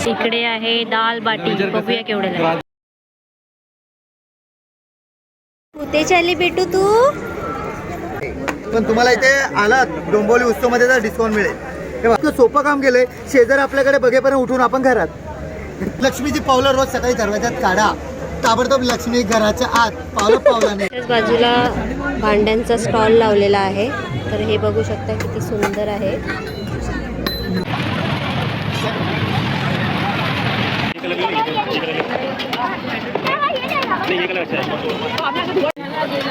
इकडे आहे दाल बाटी, बघूया केवढ्याला आहे. कुठे चालली बेटू तू? पण तुम्हाला इथे आलात डोंबिवली उत्सव मध्ये तर डिस्काउंट मिळेल. हे सोपं काम केलंय. शेजार आपल्याकडे बघेपर्यंत उठून आपण घरात लक्ष्मीची पावलं रोज सकाळी दरवाजात काढा. ताबडतोब लक्ष्मी घराच्या आत पावलाने. त्याच बाजूला भांड्यांचा स्टॉल लावलेला आहे. तर हे बघू शकता किती सुंदर आहे.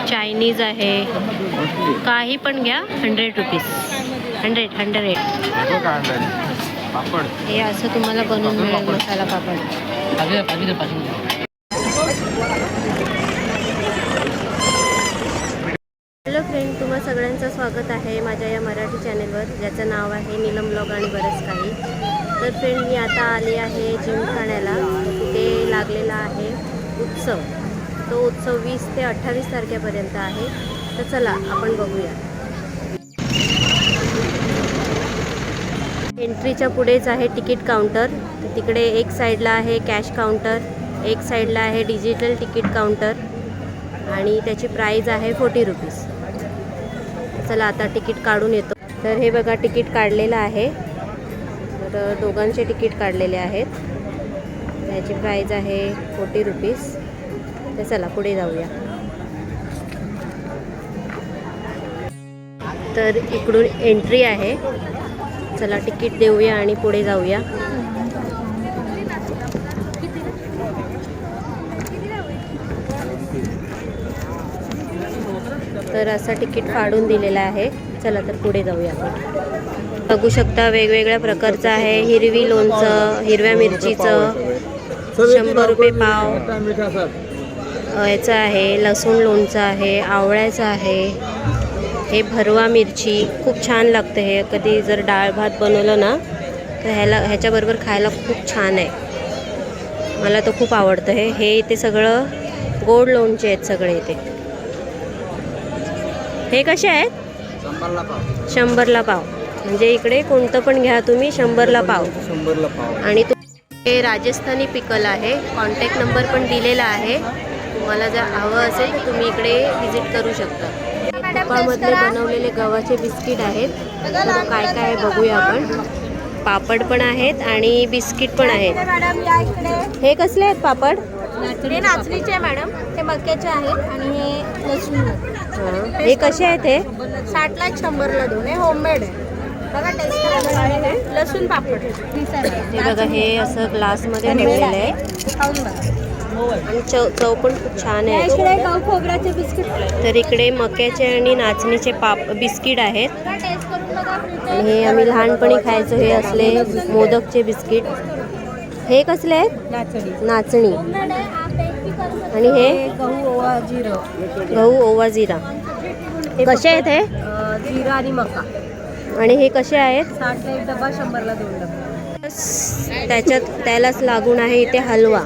चायनीज आहे. काही पण घ्या 100 रुपीज. 100. हे असं तुम्हाला बनवून मिळेल मसाला पापड. हॅलो फ्रेंड, तुम्हा सगळ्यांचं स्वागत आहे माझ्या या मराठी चॅनेलवर, ज्याचं नाव आहे नीलम ब्लॉग आणि बरंच काही. तर फ्रेंड, मी आता आली आहे जिमखान्याला. तिथे लागलेला आहे उत्सव. तो उत्सव 20 ते 28 तारखेपर्यंत आहे. तर चला आपण बघूया. एंट्रीच्या पुढेच आहे तिकीट काउंटर. तिकडे एक साईडला आहे कॅश काउंटर, एक साईडला आहे डिजिटल तिकीट काउंटर आणि त्याची प्राईज आहे 40 रुपीज. चला आता तिकीट काढून येतो. तर हे बघा तिकीट काढलेलं आहे. तर दोघांचे तिकीट काढलेले आहेत. त्याची प्राईज आहे 40 रुपीज. तर चला पुढे जाऊया. तर इकडून एंट्री आहे. चला तिकीट देऊया आणि पुढे जाऊया. तर असं तिकीट फाडून दिलेलं आहे. चला तर पुढे जाऊया आपण. बघू शकता वेगवेगळ्या प्रकारचं आहे. हिरवी लोणचं, हिरव्या मिरचीचं 100 रुपये पाव याचं आहे. लसूण लोणचं आहे, आवळ्याचं आहे. हे भरवा मिरची खूप छान लागतं. हे कधी जर डाळ भात बनवलं ना तर ह्याच्याबरोबर खायला खूप छान आहे. मला तर खूप आवडतं हे. इथे सगळं गोड लोणचे आहेत सगळे इथे. हे कसे आहेत? 100ला पाव. म्हणजे इकडे कोणतं पण घ्या तुम्ही 100ला पाव. आणि हे राजस्थानी पिकल आहे. कॉन्टॅक्ट नंबर पण दिलेला आहे. तुम्हाला जर हवं असेल तर तुम्ही इकडे व्हिजिट करू शकता. तुपामधले बनवलेले गव्हाचे बिस्किट आहेत. तर काय काय आहे बघूया आपण. पापड पण आहेत आणि बिस्किट पण आहेत. हे कसले आहेत पापड? हे नाचणीचे आहे मॅडम, हे मक्याचे आहेत आणि हे लसूण. हे कसे आहेत? हे 60ला 100ला 2. हे होममेड आहे. बघा टेस्ट करायला. लसूण पापड हे बघा, हे असं ग्लासमध्ये ठेवलेलं आहे आणि चव पण खूप छान आहे. खोबऱ्याचे बिस्किट. तर इकडे मक्याचे आणि नाचणीचे बिस्किट आहेत. आणि हे आम्ही लहानपणी खायचो. हे असले मोदकचे बिस्किट. हे कसले आहेत? नाचणी. आणि हे गहू ओवा जिरा. कसे आहेत हे? जिरा आणि मका. आणि हे कसे आहेत? 60ला 1 डबा, 100ला 2 डबा. त्यालाच लागून आहे इथे हलवा,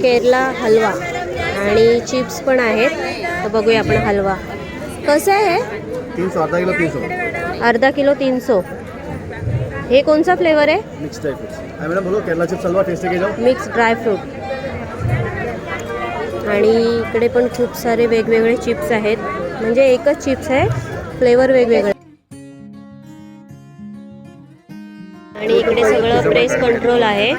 केरला हलवा आणि चिप्स पण आहेत. तर बघूया आपण हलवा कसं आहे. 300. अर्धा किलो 300. हे कोणचा फ्लेवर आहे? Mix dry fruit. मॅडम बोलो केरला चिप्स हलवा टेस्ट के जाओ. Mix dry fruit. आणि इकडे पण खूप सारे वेगवेगळे चिप्स आहेत. म्हणजे एकच चिप्स आहे, फ्लेवर वेगवेगळे. आणि इकडे सगळं प्रेस कंट्रोल आहे.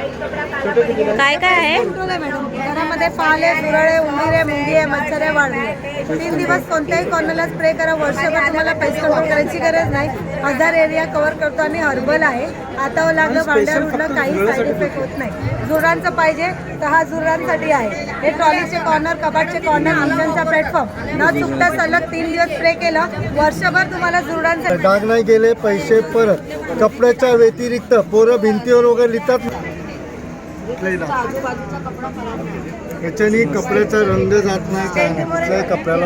काय काय आहे? घरामध्ये पाल आहे, झुरळ, उंदीर आहे, मुंगी आहे, मच्छर आहे, वाळवी. 3 दिवस कोणत्याही कॉर्नरला स्प्रे करा. वर्षभर तुम्हाला पेस्ट कंट्रोल करायची गरज नाही. 1000 एरिया कव्हर करतो आणि हर्बल आहे. आता लागलं, भांड्यावर उडलं, काही साईड इफेक्ट होत नाही. झुरळांचं पाहिजे तर हा झुरळांसाठी आहे. हे ट्रॉलीचे कॉर्नर, कबाटचे कॉर्नर, किचनचा प्लॅटफॉर्म न चुकता सलग 3 दिवस स्प्रे केलं, वर्षभर तुम्हाला झुरळांसाठी. डाग नाही गेले, पैसे परत. कपड्याच्या व्यतिरिक्त पोरं भिंतीवर वगैरे लिहितात. याच्याने कपड्याचा रंग जात नाही. काय कपड्याला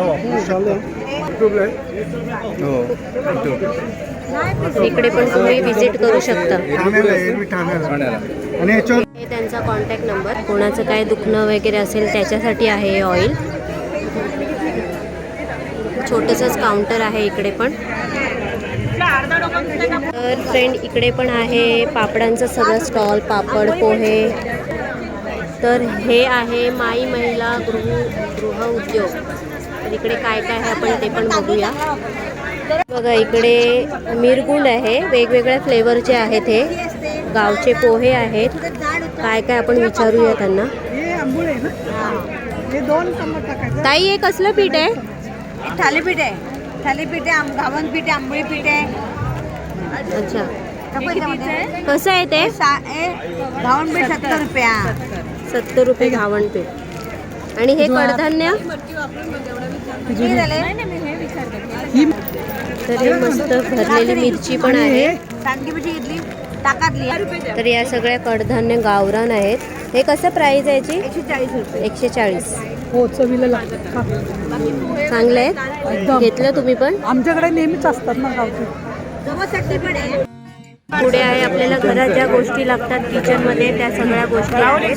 इकडे पण तुम्ही व्हिजिट करू शकता. आणि याच्यावर हे त्यांचा कॉन्टॅक्ट नंबर. कोणाचं काय दुखणं वगैरे असेल त्याच्यासाठी आहे हे ऑइल. छोटंसंच काउंटर आहे इकडे पण. तर फ्रेंड इकडे पण आहे पापडांचं सगळं स्टॉल, पापड पोहे. तर हे आहे माई महिला गृह उद्योग. तर इकडे काय काय आहे आपण ते पण बघूया. बघा इकडे मिरगुंड आहे, वेगवेगळ्या फ्लेवरचे आहेत. हे गावचे पोहे आहेत. काय काय आपण विचारूया त्यांना. ताई हे कसलं पीठ आहे? थालीपीठ आहे, थालीपीठ आहे, घावन पीठ आहे, आंबोळी पीठ आहे. अच्छा, कसं आहे ते? घावन पीठ 70 रुपया. 70 रुपये घावण पीठ. आणि हे कडधान्य तर हे मस्त भरलेली मिरची पण आहे. सांडगी मिरची घेतली ताकातली. तर या सगळ्या कडधान्य गावरान आहेत. हे कसं प्राइस आहे याची? 140 रुपये. 140. हो, चवीला लागतात. चांगलं आहे. घेतलं तुम्ही पण? आमच्याकडे नेहमीच असतात ना गावठी. गव्हासाठी पण आहे. पुढे आहे आपल्याला घरात ज्या गोष्टी लागतात किचन मध्ये त्या सगळ्या गोष्टी आहेत.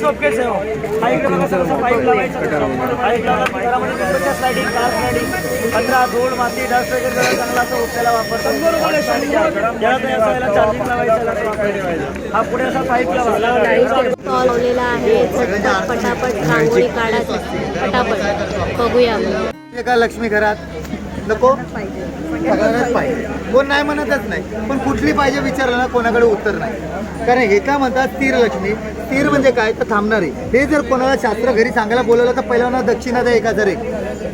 स्टॉल लावलेला आहे. झटपट पटापट रांगोळी काढा, पटापट बघूया. एका लक्ष्मी घरात नको सगळ्यांनाच पाहिजे, कोण नाही म्हणतच नाही, पण कुठली पाहिजे विचारलं ना कोणाकडे उत्तर नाही. कारण हे का म्हणतात स्थिर लक्ष्मी. स्थिर म्हणजे काय तर थांबणारी. हे जर कोणाला शास्त्र घरी सांगायला बोलवलं तर पहिल्यांदा दक्षिणा द्या 1000 एक,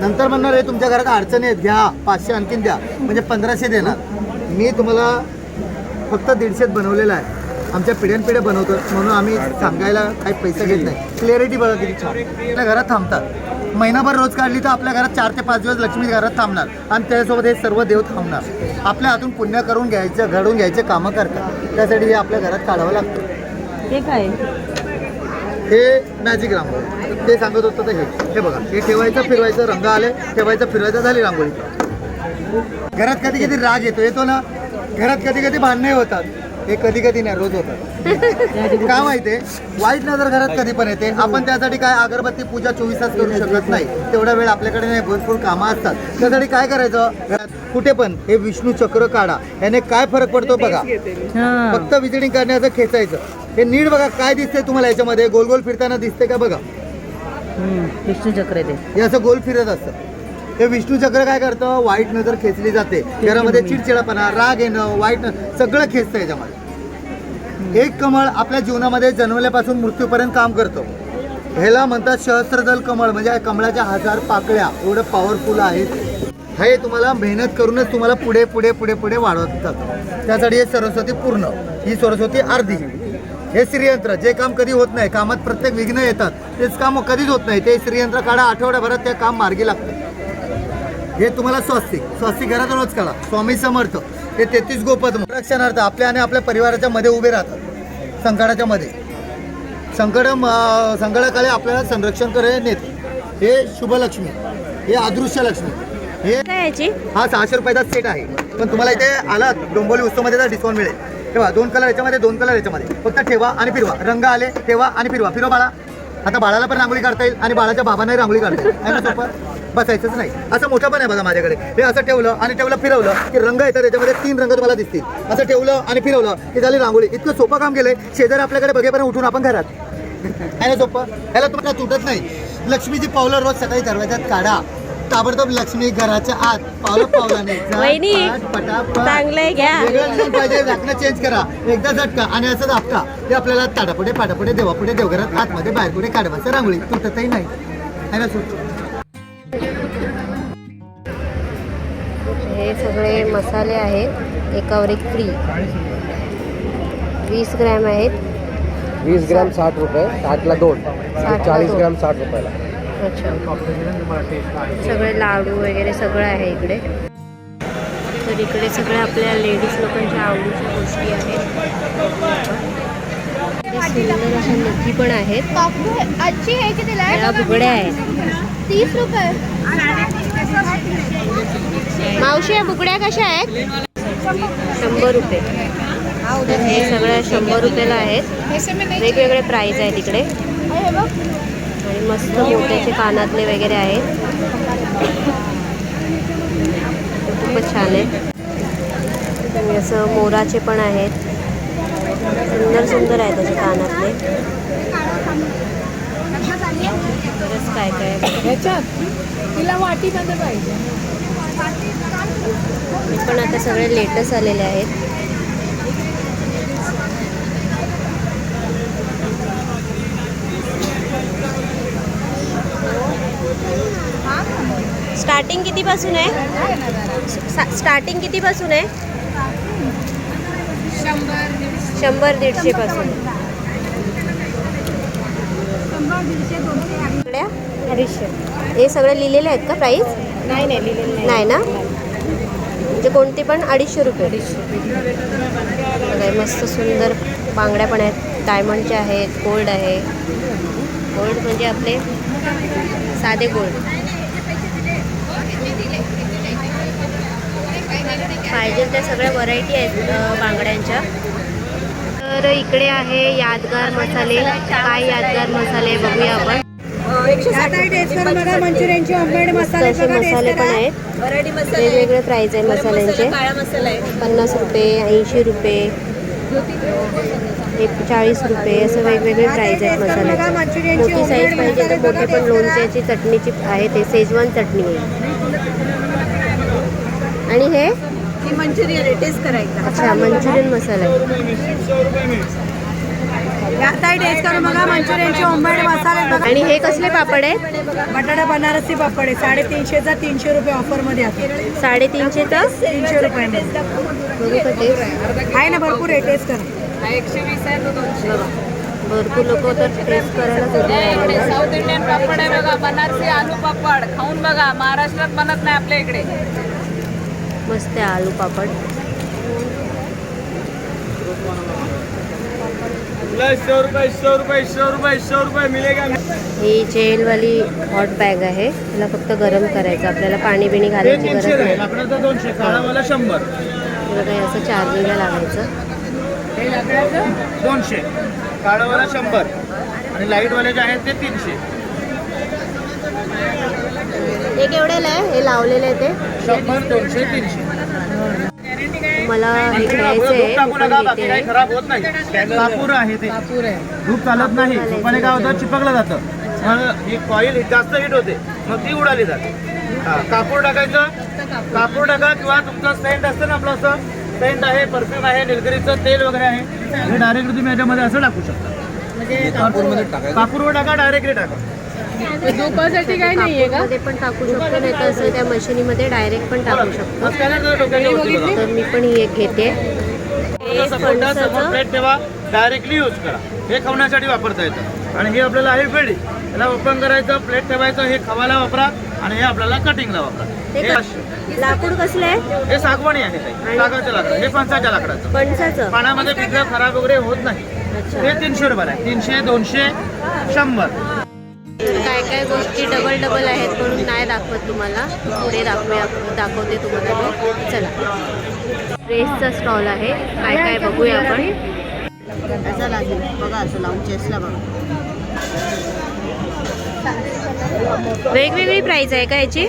नंतर म्हणणार आहे तुमच्या घरात अडचणी आहेत घ्या 500 आणखीन द्या, म्हणजे 1500 देणार. मी तुम्हाला फक्त 150 बनवलेलं आहे. आमच्या पिढ्यानपिढ्या बनवतो म्हणून आम्ही सांगायला काही पैसे घेत नाही. क्लिअरिटी बघा किती छान. आपल्या घरात थांबतात. महिनाभर रोज काढली तर आपल्या घरात 4 ते 5 दिवस लक्ष्मी घरात थांबणार आणि त्याच्यासोबत हे सर्व देव थांबणार. आपल्या हातून पुण्य करून घ्यायचं, घडवून घ्यायचे कामं करतात. त्यासाठी हे आपल्या घरात काढावं लागतं. हे काय? हे मॅजिक रांगोळी ते सांगत होतं तर हे बघा. हे ठेवायचं फिरवायचं, रंग आले ठेवायचं फिरवायचं, झाली रांगोळी. घरात कधी कधी राग येतो ना, घरात कधी कधी भांडणे होतात. हे कधी कधी नाही, रोज होतात. का माहितीये, वाईट नजर घरात कधी पण येते. आपण त्यासाठी काय अगरबत्ती पूजा 24 तास करू शकत नाही, तेवढा वेळ आपल्याकडे नाही. भरपूर कामं असतात. त्यासाठी काय करायचं, कुठे पण हे विष्णू चक्र काढा. याने काय फरक पडतो बघा. फक्त विजिटिंग करण्याचं खेचायचं. हे नीट बघा काय दिसतंय तुम्हाला याच्यामध्ये. गोल गोल फिरताना दिसते का बघा. विष्णू चक्र ते हे असं गोल फिरत असतं. हे विष्णू चक्र काय करतं, वाईट नजर खेचली जाते. घरामध्ये चिडचिडापणा, राग येणं, वाईट सगळं खेचतं याच्यामध्ये. एक कमळ आपल्या जीवनामध्ये जन्मल्यापासून मृत्यूपर्यंत काम करतो. ह्याला म्हणतात सहस्त्रदल कमळ, म्हणजे कमळाच्या 1000 पाकळ्या. एवढं पॉवरफुल आहेत. हे तुम्हाला मेहनत करूनच तुम्हाला पुढे पुढे पुढे पुढे वाढवत जातं. त्यासाठी हे सरस्वती पूर्ण, ही सरस्वती अर्धी. हे श्रीयंत्र, जे काम कधी होत नाही, कामात प्रत्येक विघ्न येतात, तेच काम कधीच होत नाही. ते श्रीयंत्र काढा, आठवड्याभरात ते काम मार्गी लागतं. हे तुम्हाला स्वस्तिक घरात रोज काढा. स्वामी समर्थ हे 33 गोपद रक्षणार्थ आपल्या आणि आपल्या परिवाराच्या मध्ये उभे राहतात. संकटाच्या मध्ये संकटाकाळी आपल्याला संरक्षण करे नेते. हे शुभलक्ष्मी, हे अदृश्य लक्ष्मी. हे हा 600 रुपयाचा सेट आहे. पण तुम्हाला इथे आला डोंबिवली उत्सवमध्ये डिस्काउंट मिळेल. तेव्हा 2 कलर याच्यामध्ये, 2 कलर याच्यामध्ये. फक्त ठेवा आणि फिरवा. रंग आले ठेवा आणि फिरवा. फिरवा बाळा. आता बाळाला पण रांगोळी काढता येईल आणि बाळाच्या बाबांनाही रांगोळी काढता येईल. आहे ना सोपं. बसायचंच नाही. असं मोठं पण आहे बघा माझ्याकडे. हे असं ठेवलं आणि फिरवलं की रंग येतात. त्याच्यामध्ये 3 रंग तुम्हाला दिसतील. असं ठेवलं आणि फिरवलं की झाली रांगोळी. इतकं सोपं काम केलंय. शेजारी आपल्याकडे बघेपर्यंत उठून आपण घरात. आहे ना सोपं. याला तुम्हाला तुटत नाही. लक्ष्मीची पावलं रोज सकाळी दरवाजात काढा. ताबडतोब लक्ष्मी घराच्या आत पावलाने चांगलंय घ्या. वेगळं पाहिजे, झाकणं चेंज करा. एकदा झटका आणि असं दाबका. ते आपल्याला ताडापुढे पाटापुढे देवापुढे देवघरात आतमध्ये बाहेर पुढे काढवायचं. रांगोळी तुटतही नाही. आहे ना सोपं. हे सगळे मसाले आहेत. एकावर एक फ्री. 20 ग्रॅम आहेत. 20 ग्राम 60 रुपये, 60ला 2, 40 ग्राम 60 रुपयाला. अच्छा, सगळे लाडू वगैरे सगळं आहे इकडे. तर इकडे सगळे आपल्या लेडीज लोकांच्या आवडीच्या गोष्टी आहेत. सुंदर अशा नक्की पण आहेत. या बुगड्या आहेत. 30 रुपये. मावशी या बुगड्या कशा आहेत? 100 रुपये. तर हे सगळ्या 100 रुपयाला आहेत. वेगवेगळे प्राईज आहेत इकडे. आणि मस्त मोत्याचे कानातले वगैरे आहेत. खूपच छान आहे. आणि असं मोराचे पण आहेत, सुंदर सुंदर आहेत असे कानातले. बरंच काय काय तिला वाटीमध्ये पाहिजे. हे पण आता सगळे लेटेस्ट आलेले आहेत. स्टार्टिंग कितीपासून आहे? स्टार्टिंग कितीपासून आहे? 100-150 पासून. 250. हे सगळे लिहिलेले आहेत का प्राईस? नाही लिहिलेलं नाही ना, म्हणजे कोणते पण 250 रुपये. बघा, मस्त सुंदर बांगड्या पण आहेत, डायमंडचे आहेत, गोल्ड आहे. गोल्ड म्हणजे आपले साधे गोल्ड. पाहिजे त्या सगळ्या व्हरायटी आहेत बांगड्यांच्या. तर इकडे आहे यादगार मसाले. काय यादगार मसाले बघूया आपण. 160 टेस्ट करून बघा. मंचुरियनचे ऑमलेट मस्त मसाले असे बघा, मसाले टेस्ट पण करा. आहेत. व्हरायटी मसाले, वेगवेगळे प्राईज आहे मसाल्यांचे. काळा मसाला आहे. 50 रुपये, 80 रुपये, हे 40 रुपये, असं वेगवेगळे प्राईज आहेत मसाल्याचे. मोठी साईज पाहिजे तर मोठे पण लोणच्याची चटणीची आहे, ते शेजवान चटणी आहे. आणि हे ही मंचुरियन आहे, टेस्ट करायचा. अच्छा, मंचुरियन मसाला आहे. आता टेस्ट करून बघा. मंचुरियनचे ऑमलेट मसाले बघा. आणि हे कसले पापड आहेत? बटाटा बनारसी पापड आहे. 350चा 300 रुपये ऑफरमध्ये आहे. 350चा 300 रुपये बघू का टेस्ट. आहे ना, भरपूर आहे, टेस्ट करा. भरपूर लोक तर टेस्ट करायला कधी आलेले आहेत. साऊथ इंडियन पापड आहे बघा, बनारसी आलू पापड खाऊन बघा. महाराष्ट्रात बनत नाही आपल्या इकडे. मस्त आहे आलू पापड. 100 रुपये 100 रुपये 100 रुपये 100 रुपये मिलेगा. ही जेलवाली हॉट बॅग आहे. त्याला फक्त गरम करायचं, आपल्याला पाणी बिणी घालायची गरज नाही. लाकडाचा 200, काळावाला 100. हे बघा, असं चार्जिंगला लावायचं. 200, काळावाला 100 आणि लाईटवाले जे आहेत ते 300. हे केवढ्याला आहे? हे लावलेलं आहे ते 100, 200, 300. मला हे घ्यायचं आहे. टाकू पण नका, बाकी घेते. काही खराब होत नाही. कापूर आहे ते, धूप चालत नाही. धूपाने काय होतं, चिपकलं जातं. मग ही कॉईल जास्त हिट होते, मग ती उडाली जाते. कापूर टाकायचं, कापूर टाका. किंवा तुमचं सेंट असतं ना, आपलं असं सेंट आहे, परफ्यूम आहे, निलगिरीचं तेल वगैरे आहे, हे डायरेक्ट तुम्ही याच्यामध्ये असं टाकू शकता. कापूरवर टाका, डायरेक्टली टाका. धुपासाठी काही नाहीये का? कापूरमध्ये पण टाकू शकतो, नाही तर असं त्या मशिनीमध्ये डायरेक्ट पण टाकू शकतो. स्कॅनर डोक्याच्या वरती बघा. तर मी पण ही एक घेते. हे समोर फणसाचं प्लेट ठेवा, डायरेक्टली यूज करा. हे खवण्यासाठी वापरता येतं. आणि हे आपल्याला आहे पेढी, याला ओपन करायचं, प्लेट ठेवायचं. हे खवायला वापरा आणि हे आपल्याला कटिंगला वापरा. ते हे लाकूड कसलं आहे? हे सागवानी आहे, ताई. सागाचं लाकड. हे फणसाच्या लाकडाचं. फणसाचं. पाण्यामध्ये पिकलं खराब वगैरे होत नाही. अच्छा. हे 300 रुपयाला आहे. 300, 200, 100. काय काय गोष्टी डबल आहेत म्हणून नाही दाखवत तुम्हाला. पुढे दाखवते तुम्हाला मी. चला, ड्रेसचा स्टॉल आहे. काय काय बघूया आपण. असं लागेल बघा, असं लावून चेस्टला बघा. वेगवेगळी प्राइस आहे का याची?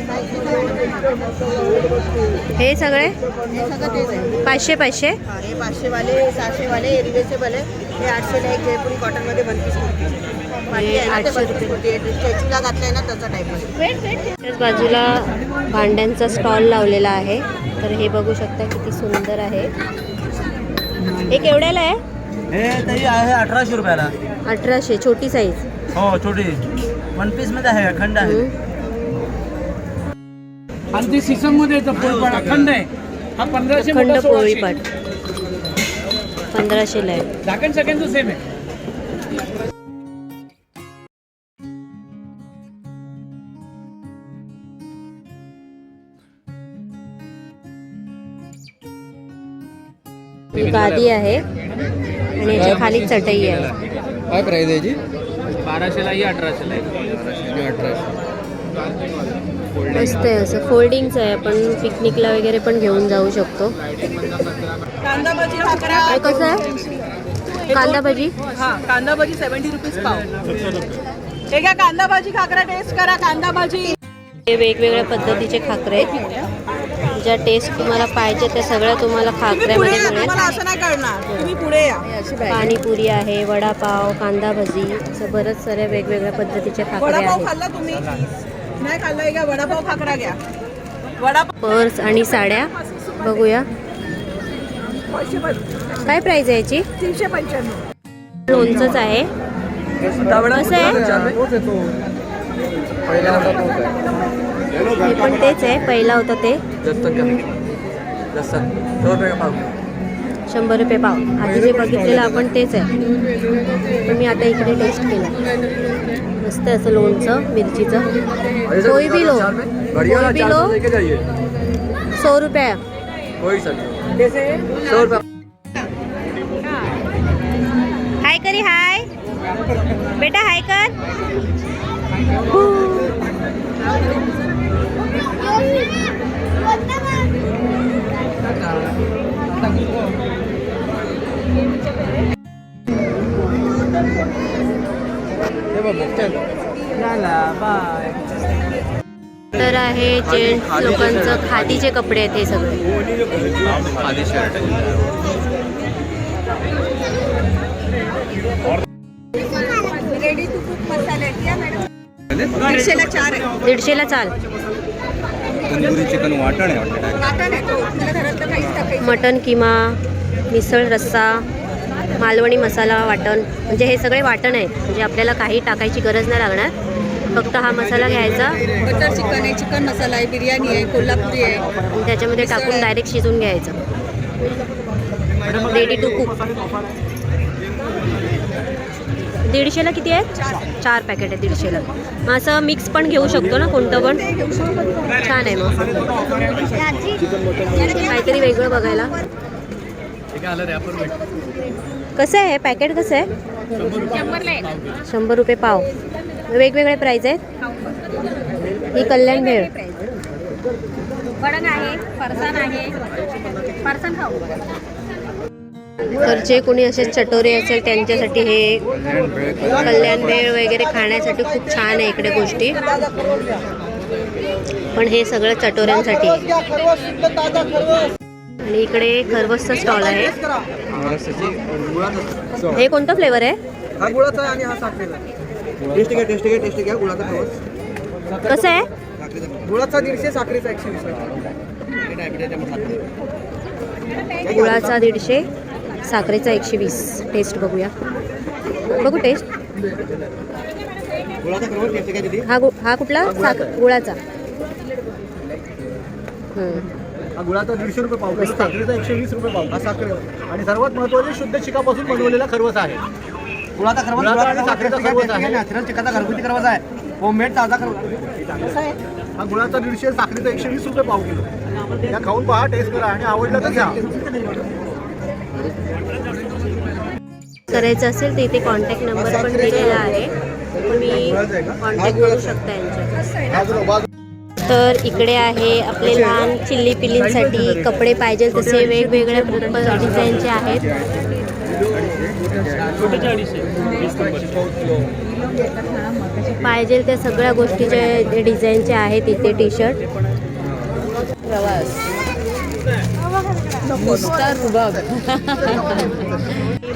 हे सगळे हे सगळं तेच आहे. 500. हे 500 वाले, 600 वाले, रिवेसेबल आहे. हे 800 ला एक जयपुरी कॉटनमध्ये 1 पीस कुर्ती. हे 800 रुपये. स्टॅच्यूला घातलाय ना, तसा टाईप. त्याच बाजूला भांड्यांचा स्टॉल लावलेला आहे. तर हे बघू शकता किती सुंदर आहे. हे केवढ्याला आहे? हे तरी आहे 1800 रुपयाला. 1800. छोटी साईज. हो, छोटी 1 पीस मध्ये आहे, अखंड आहे. आणि ते सीझन मध्ये येतं पोळीपाट अखंड आहे. हा 1500 अखंड मोठा 1600. पोळीपाट 1500ला आहे. झाकण सगळ्यांचं सेम आहे. ही गादी आहे आणि याच्या खाली चटई आहे. काय प्राईस आहे याची? 1200 ला 1800 ला 1800. मस्त आहे, असं फोल्डिंगचं आहे. आपण पिकनिकला वगैरे पण घेऊन जाऊ शकतो. कांदा भाजी खाकरा. हे कसं आहे? कांदा भजी. हा, कांदा भाजी 70 रुपीज पाव. हे घ्या कांदा भाजी खाकरा, टेस्ट करा कांदा भाजी. हे वेगवेगळ्या पद्धतीचे खाकरे आहेत. ज्या टेस्ट तुम्हाला पाहिजे त्या सगळ्या तुम्हाला खाकऱ्यामध्ये मिळेल. असं नाही करणार, तुम्ही पुढे या. पाणीपुरी आहे, वडापाव, कांदा भजी, असं बरंच साऱ्या वेगवेगळ्या पद्धतीच्या खाकऱ्या वडापाव आहेत. खाल्ला तुम्ही नाही खाल्ला का? वडापाव खाकरा घ्या. वडापाव पर्स आणि साड्या बघूया. काय प्राइस आहे याची? 395. लोणचंच आहे. कसं आहे? हे पण तेच आहे, पहिला होता ते 100 रुपये पाव. आधी जे बघितलेलं आपण तेच आहे, पण मी आता इकडे टेस्ट केलं. मस्त असं लोणचं मिरचीचं. कोई भी लो 100 रुपये. हाय करी, हाय बेटा, हाय कर. तर आहे जेंट्स लोकांचं खादीचे कपडे आहेत हे सगळे. रेडी टू कुक मसाले आहेत या मॅडम. 150ला चाल. तंदुरी चिकन वाटण आहे वाटण आहे तो. तुला घरातलं काहीच टाकायचं. मटन किमा, मिसळ रस्सा, मालवणी मसाला वाटण, म्हणजे हे सगळे वाटण आहेत. म्हणजे आपल्याला काही टाकायची गरज नाही लागणार, फक्त हा मसाला घ्यायचा बटर चिकन आहे, चिकन मसाला आहे, बिर्याणी आहे, कोल्हापुरी आहे. आणि त्याच्यामध्ये टाकून डायरेक्ट शिजवून घ्यायचं. Ready to cook. 150ला किती आहेत? 4 पॅकेट आहे 150ला. मग असं मिक्स पण घेऊ शकतो ना कोणतं पण. छान आहे मग, काहीतरी वेगळं बघायला. कसं आहे पॅकेट? कसं आहे? 100 रुपये पाव. वेगवेगळे प्राईज आहेत. ही कल्याण भेळ. वडण आहे, फरसाण आहे, फरसाण खाऊ. तर जे कोणी असे चटोरे असेल त्यांच्यासाठी हे कल्याण भेळ वगैरे खाण्यासाठी खूप छान आहे इकडे गोष्टी. पण हे सगळं चटोऱ्यांसाठी आहे. आणि इकडे खरवसचा स्टॉल आहे. हे कोणतं फ्लेवर आहे? हा गुळाचा आणि हा साखरेचा. टेस्ट घ्या गुळाचा खरवस. कसं आहे? गुळाचा 150, साखरेचा 120. गुळाचा 150, साखरेचा 120. टेस्ट बघूया. बघू टेस्ट. गुळाचा खरवस टेस्ट घ्या दीदी. हा कुठला? गुळाचा. हा गुळाचा 150 रुपये पाव. साखरेचा 120 रुपये पाव. हा साखरेचा आणि सर्वात महत्त्वाचे शुद्ध चिकापासून बनवलेला खरवस आहे. गुळाचा खरवस आणि साखरेचा खरवस आहे. नॅचरल चिकाचा घरगुती खरवस आहे. होममेड ताजा खरवस. हा गुळाचा 150, साखरेचा 120 रुपये पाव किलो. या खाऊन पहा, टेस्ट करा आणि आवडलं तर घ्या. करायचं असेल तर इथे कॉन्टॅक्ट नंबर पण दिलेला आहे, तुम्ही कॉन्टॅक्ट करू शकता यांच्यावर. तर इकडे आहे आपले लहान चिल्ली पिल्लींसाठी कपडे पाहिजे तसे वेगवेगळ्या डिझाईनचे आहेत. पाहिजे त्या सगळ्या गोष्टीचे डिझाईनचे आहेत इथे. टी शर्ट,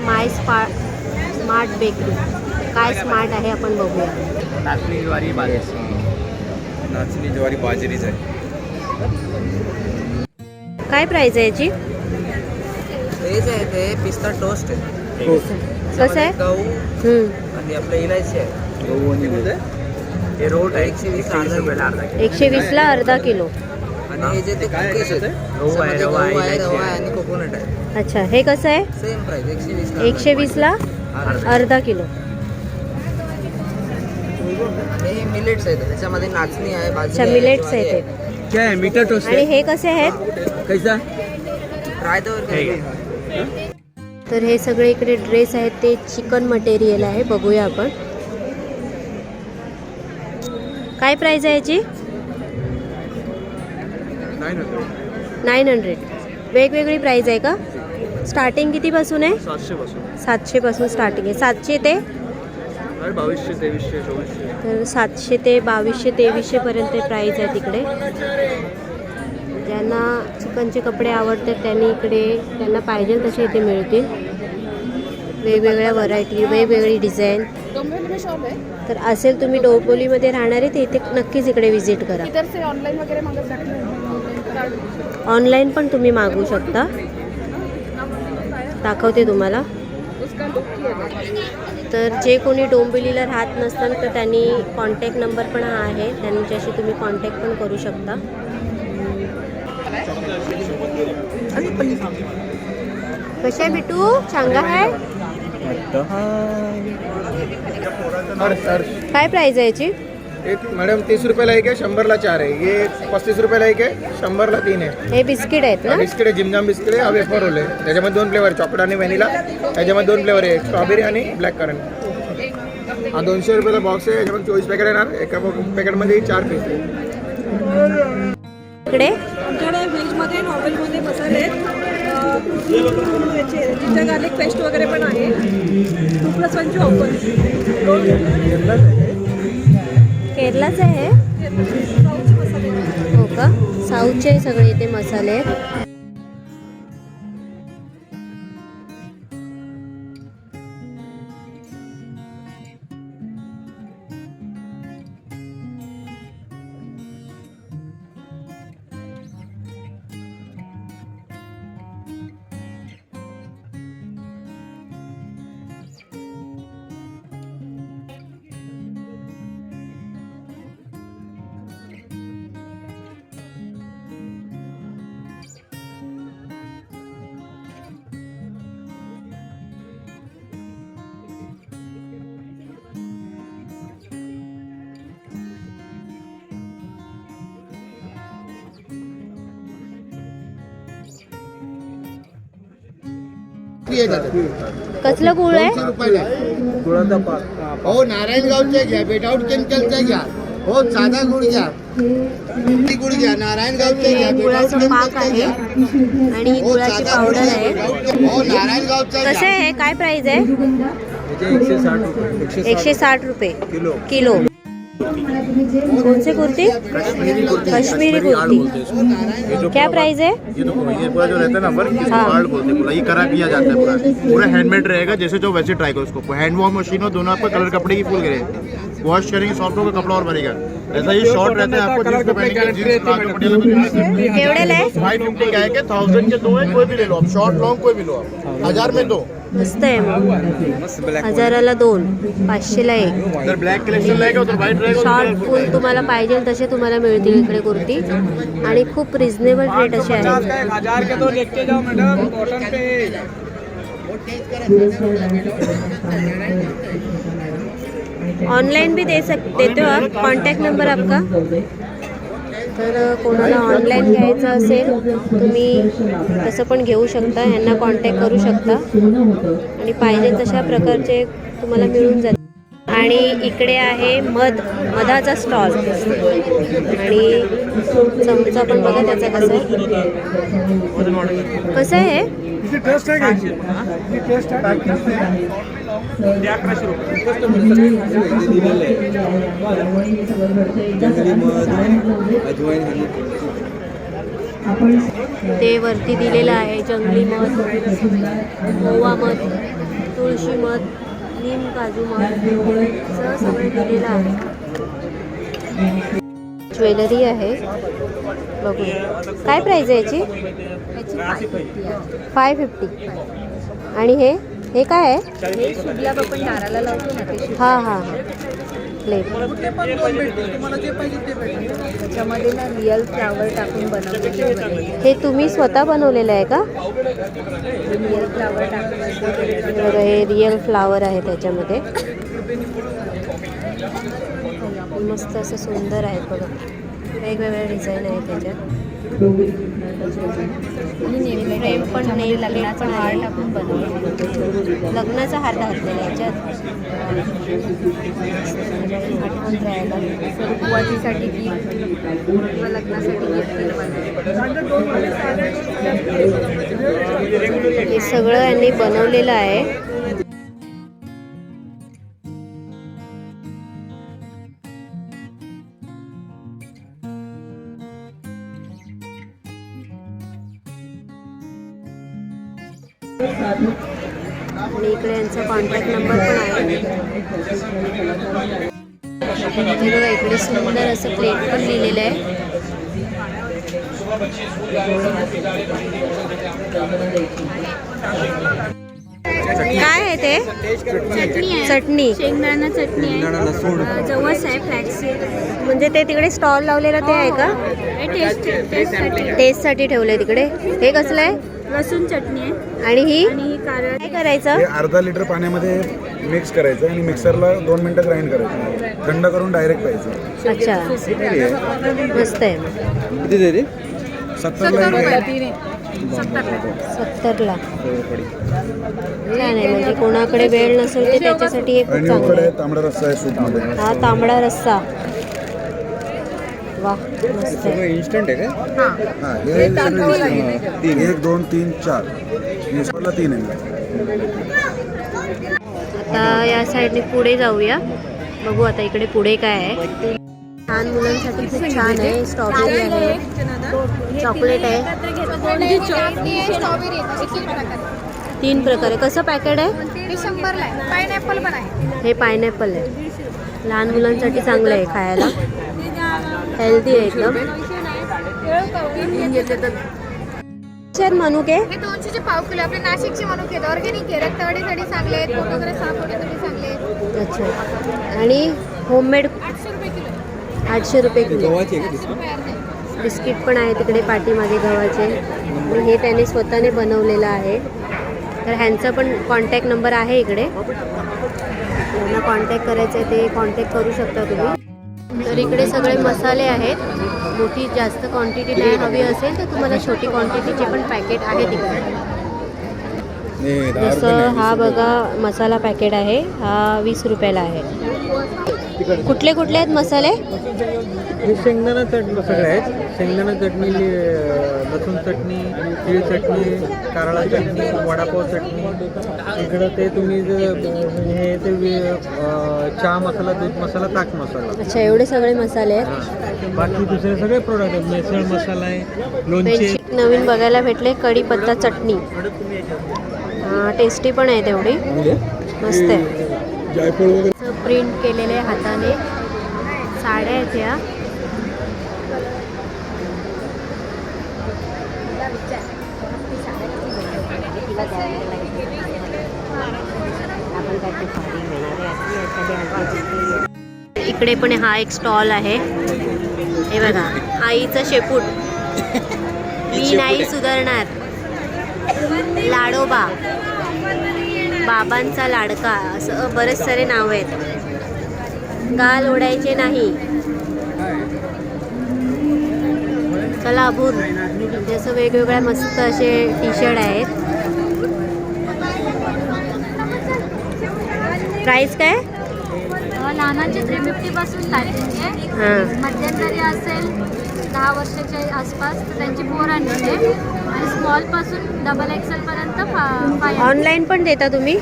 माय स्मार्ट बेकरी. काय स्मार्ट आहे आपण बघूया. नाचणी ज्वारी बाजरीच आहे. काय प्राइस आहे याची? तेच आहे ते पिस्ता टोस्ट आहे. कसं आहे? गहू आणि आपलं इलायची आहे. हे रोट आहे 120 रुपयाला अर्धा किलो. 120ला अर्धा किलो. आणि हे जे ते कुकीज आहेत गहू आहे, रवा आहे आणि कोकोनट आहे. अच्छा, हे कसं आहे? सेम प्राइस 120 120ला अर्धा किलो. हे मिलेट्स आहेत, त्याच्यामध्ये नाचणी आहे, बाजरी अच्छा, आहे, मिलेट्स ज्वारी आहे ते. काय आहे? मीटर टोस्ट आणि हे कसे आहेत? कैसा? ट्राय द तर हे सगळे इकडे ड्रेस आहेत ते चिकन मटेरियल आहे. बघूया आपण काय प्राइस आहे याची? 900. वेगवेगळी प्राइस आहे का? स्टार्टिंग कितीपासून आहे? 700 पासून स्टार्टिंग आहे. 700 ते 2200, 2300, 2400. तर 700 ते 2200, 2300 पर्यंत प्राइस आहे तिकडे. ज्यांना चिकनचे कपडे आवडतात त्यांनी इकडे त्यांना पाहिजे तसे इथे मिळतील. वेगवेगळ्या व्हरायटी, वेगवेगळी डिझाईन. तर असेल तुम्ही डोंबिवलीमध्ये राहणारे ते इथे नक्कीच इकडे व्हिजिट करा. ऑनलाईन वगैरे मागत ऑनलाईन पण तुम्ही मागवू शकता. दाखवते तुम्हाला. तर जे कोणी डोंबिवलीला राहत नसतात तर त्यांनी कॉन्टॅक्ट नंबर पण हा आहे, त्यांच्याशी तुम्ही कॉन्टॅक्ट पण करू शकता. कशा आहे बिटू? चांगला आहे. काय प्राइस आहे याची? एक मॅडम 30 रुपयाला एक आहे, 100ला 4 आहे. ये 35 रुपयाला एक आहे, 100ला 3 आहे. हे बिस्किट आहेत ना? बिस्किट आहे, जिमजाम बिस्किट आहे, हा वेफर रोल आहे. त्याच्यामध्ये 2 फ्लेवर, चॉकलेट आणि व्हॅनिला. त्याच्यामध्ये 2 फ्लेवर आहे, स्ट्रॉबेरी आणि ब्लॅक करंट. हा 200 रुपयाचा बॉक्स आहे. याच्यामध्ये 24 पॅकेट येणार. एका पॅकेटमध्ये 4 पीस आहे. इकडे आमच्याकडे व्हेजमध्ये नॉनव्हेजमध्ये मसाले आहेत. जिंजर गार्लिक पेस्ट वगैरे पण आहे. 2+1ची ऑफर. केरलाचं आहे. हो का? साऊथचे सगळे इथे मसाले आहेत. कसलं गुळ आहे? गुळाचा पाक. हो नारायणगावचे घ्या, विदाउट केमिकलचे घ्या. हो साधा गुळ घ्या, गुळ घ्या. नारायणगावचे घ्या, गुळाचं पाक आहे आणि गुळाची पावडर आहे. हो नारायणगावचे घ्या. कसे आहे? काय प्राइस आहे? 160 रुपये 160 रुपये किलो. कौन सी कुर्ती? कश्मीरी कुर्ती. क्या प्राइस है? ये तो ये पूरा जो रहता है ना वर्क, इसको हाँ। आर्ट बोलते हैं. पूरा ये करा किया जाता है. पूरा हैंडमेड रहेगा. जैसे जो वैसे ट्राई करो उसको. हैंड वॉश मशीन हो, दोनों आपको कलर कपड़े की फुल गिरे. वॉश करेंगे सॉफ्ट होगा कपड़ा और बनेगा. ऐसा ये शॉर्ट रहता है. आपको जींस पे पहनेंगे, जींस फ्रॉक में पटियाला केवढ्याला आहे? 550 का है कि 1000 के 2 है. कोई भी ले लो आप. शॉर्ट लॉन्ग कोई भी लो आप. 1000 में 2. मस्त आहे मग. 1000ला 2, 500ला 1. उधर ब्लैक कलेक्शन रहेगा, उधर व्हाइट रहेगा. शॉर्ट फुल तुम्हाला पाहिजे तसे तुम्हाला मिळतील इकडे कुर्ती आणि खूप रिझनेबल रेट असे आहेत. 1000 के 2 लेके जाओ मैडम कॉटन पे. ऑनलाइन भी देते हो आप? कॉन्टॅक्ट नंबर आपका? तर कोणाला ऑनलाईन घ्यायचं असेल तुम्ही तसं पण घेऊ शकता. यांना कॉन्टॅक्ट करू शकता आणि पाहिजे तशा प्रकारचे तुम्हाला मिळून जातील. आणि इकडे आहे मधाचा स्टॉल आणि चमचा पण बघा त्याचा कसा आहे. कसं आहे? टेस्ट आहे टेस्ट आहे. 1100 रुपये. ते वरती दिलेलं आहे जंगली मध, ओवा मध, तुळशी मध, नीम काजू मध असं सगळं दिलेलं आहे. ज्वेलरी आहे बघू. काय प्राइस आहे याची? 550. आणि हे काय आहे? हे शुभलाभ आपण दाराला लावतो ना ते शुभ. हां हां हां प्लेट. त्याच्यामध्ये ना रिअल फ्लावर टाकून बनवलेली आहे. हे तुम्ही स्वतः बनवलेलं आहे का? रिअल फ्लावर टाकून बघा हे रिअल फ्लावर आहे त्याच्यामध्ये. मस्त असं सुंदर आहेत बघा. वेगवेगळ्या डिझाईन आहे त्याच्यात. फ्रेम पण नाही, लग्नाचा हार टाकून बनवला. लग्नाचा हार घातलेला याच्यात आठवण राहायला. रुखवातीसाठी गिफ्ट किंवा लग्नासाठी गिफ्ट हे सगळं यांनी बनवलेलं आहे. आणि इकडे यांचा कॉन्टॅक्ट नंबर पण आहे. हे बघा इकडे सुंदर असं प्लेट पण लिहिलेलं आहे. काय आहे ते? चटणी. शेंगदाणा चटणी आहे, जवस आहे, फ्लॅक्सीड. म्हणजे ते तिकडे स्टॉल लावलेला ते आहे का? टेस्टसाठी ठेवलंय तिकडे. हे कसलं आहे? लसूण चटणी आहे आणि ही आणि ही कारळ. काय करायचं? हे अर्धा लिटर पाण्यामध्ये मिक्स करायचं आणि मिक्सरला 2 मिनिटं ग्राइंड करायचं. थंड करून डायरेक्ट प्यायचं. अच्छा, मस्त आहे. किती दे रे? 70 70ला. छान आहे. म्हणजे कोणाकडे वेळ नसेल ते त्याच्यासाठी हे खूप आणि चांगलं उकडे आहे. तांबडा रस्सा आहे सूपमध्ये. हा तांबडा रस्सा. वा मस्त आहे. इन्स्टंट आहे का? हा हे सगळे 1 2 3 4 मिक्सरला 3 आहे. आता या साईडने पुढे जाऊया. बघू आता इकडे पुढे काय आहे. लहान मुलांसाठी खूप छान आहे. स्ट्रॉबेरी आहे, चॉकलेट आहे. 3 प्रकार आहे. कसं पॅकेट आहे? पायनॅपल पण आहे. हे पायनॅपल आहे. लहान मुलांसाठी चांगलं आहे खायला. हेल्दी आहे एकदम. मनुके हे 200चे पाव किलो. आपले नाशिकचे मनुके आहेत, ऑर्गॅनिक आहे, रक्तवाढीसाठी चांगले आहेत, पोट वगैरे साफ होण्यासाठी चांगले आहेत. अच्छा. आणि होममेड 800 रुपये किलो. गव्हाची आहे का बिस्किट? बिस्किट पण आहे तिकडे पाठीमागे गव्हाचे. आणि हे त्याने स्वतःने बनवलेलं आहे. तर ह्यांचा पण कॉन्टॅक्ट नंबर आहे इकडे. ज्यांना कॉन्टॅक्ट करायचं आहे ते कॉन्टॅक्ट करू शकता तुम्ही. तर इकडे सगळे मसाले आहेत. मोठी जास्त क्वांटिटी नाही हवी असेल तर तुम्हाला छोटी क्वांटिटीचे पण पॅकेट आहे तिकडे. जसं हा बघा मसाला पॅकेट आहे, हा 20 रुपयाला आहे. कुठले कुठले आहेत मसाले? हे शेंगदाणा चटणी सगळे आहेत. शेंगदाणा चटणी, लसूण चटणी, तीळ चटणी, कारळा चटणी, वडापाव चटणी. इकडं ते तुम्ही हे ते चहा मसाला, दूध मसाला, ताक मसाला. अच्छा, एवढे सगळे मसाले आहेत. बाकी दुसरे सगळे प्रोडक्ट आहेत. मिसळ मसाला आहे, लोणचे. पेन्सिल नवीन बघायला भेटले. कढीपत्ता चटणी टेस्टी पण आहे तेवढी. मस्त आहे. प्रिंट केलेले हाताने साड्या आहेत ह्या. इकडे पण हा एक स्टॉल आहे. हे बघा, आईचं शेपूट. मी नाही सुधारणार. लाडोबा, बाबांचा लाडका, असं बरेच सारे नाव आहेत. गाल ओढायचे नाही. कलाभूर, जसं वेगवेगळ्या मस्त असे टी शर्ट आहेत. प्राइस काय? लहानांचे 350 पासून स्टार्टिंग आहे. हां, मध्यंतरी असेल 10 वर्षाच्या आसपास तर त्यांची 400 आहे आणि स्मॉल पासून XXL पर्यंत 500. ऑनलाईन पण देता तुम्ही?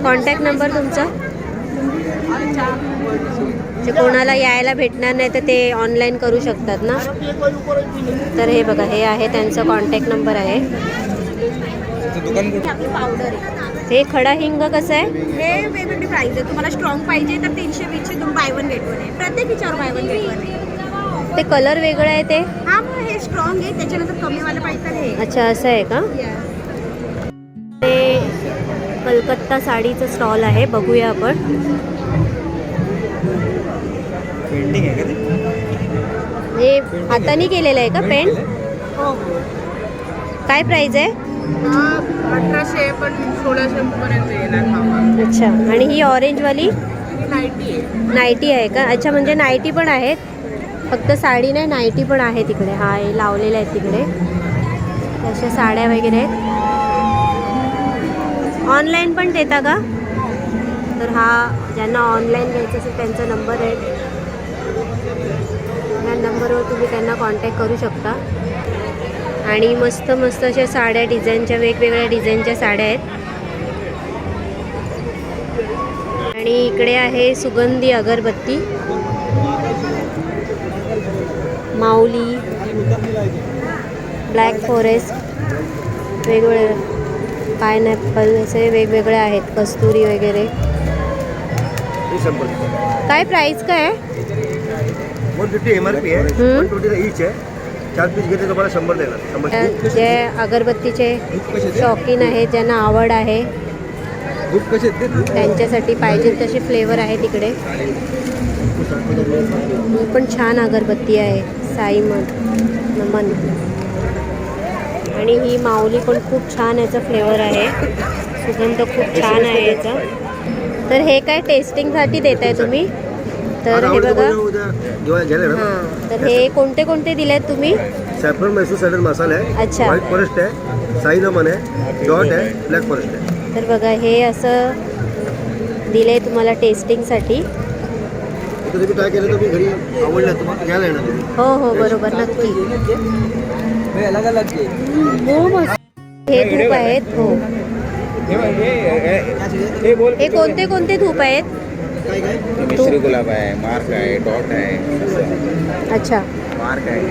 कॉन्टॅक्ट नंबर तुमचा? जे कोणाला यायला भेटणार नाही तर ते ऑनलाईन करू शकतात ना. तर हे बघा, हे आहे त्यांचा कॉन्टॅक्ट नंबर आहे. पावडर हे खडा हिंग कसं आहे? हे वेगवेगळी प्राइस आहे. तुम्हाला स्ट्रॉंग पाहिजे तर 320चे तुम्ही बाय वन गेट वन आहे. प्रत्येक विचार बाय वन गेट वन आहे. ते कलर वेगळं आहे ते. हा मग हे स्ट्रॉंग आहे, त्याच्यानंतर कमीवालं पाहिजे तर हे. अच्छा, असं आहे का? ते कलकत्ता साडीचं स्टॉल आहे. बघूया आपण. पेंटिंग आहे का ते? हे हाताने केलेलं आहे का पेंट? काय प्राइस आहे? 1800 पण 1600 पर्यंत येणार. अच्छा, आणि ही ऑरेंजवाली 90 आहे. नाईटी आहे का? अच्छा, म्हणजे नाईटी पण आहेत, फक्त साडी नाही, नाईटी पण आहे तिकडे. हा, हे लावलेले आहेत तिकडे. अशा साड्या वगैरे आहेत. ऑनलाईन पण देता का? तर हा ज्यांना ऑनलाईन घ्यायचं असेल त्यांचा नंबर आहे. या नंबरवर तुम्ही त्यांना कॉन्टॅक्ट करू शकता. आणि मस्त मस्त अशा साड्या, डिझाईनच्या, वेगवेगळ्या डिझाईनच्या साड्या आहेत. आणि इकडे आहे सुगंधी अगरबत्ती, माऊली, ब्लॅक फॉरेस्ट, वेगवेगळे पायनॅपल असे वेगवेगळे आहेत, कस्तुरी वगैरे. काय प्राइस काय आहे? 150 MRP आहे, 120 ईच आहे. 4 पीस घेतले तुम्हाला 100 देणार. 100. जे अगरबत्तीचे शौकीन आहेत, ज्यांना आवड आहे त्यांच्यासाठी पाहिजे तसे फ्लेवर आहे तिकडे. ही पण छान अगरबत्ती आहे, साई नमन. आणि ही माऊली पण खूप छान याचा फ्लेवर आहे, सुगंध खूप छान आहे याचा. तर हे काय टेस्टिंगसाठी देत आहे तुम्ही? तर हे बघा. हां, तर हे कोणते कोणते दिले आहेत तुम्ही? सॅफ्रॉन मैसूर सॅडल मसाला आहे, अच्छा. व्हाईट फॉरेस्ट आहे, साई नमन आहे, डॉट आहे, ब्लॅक फॉरेस्ट आहे. तर बघा हे असं दिले तुम्हाला टेस्टिंगसाठी. इथं तुम्ही काय केलं तुम्ही घरी आवडलं तुम्हाला घ्यायला येणार तुम्ही. हो हो बरोबर, नक्की. हे धूप आहेत. हो, हे कोणते कोणते धूप आहेत? मिश्री गुलाब आहे, मार्क आहे, डॉट आहे. अच्छा, मार्क आहे,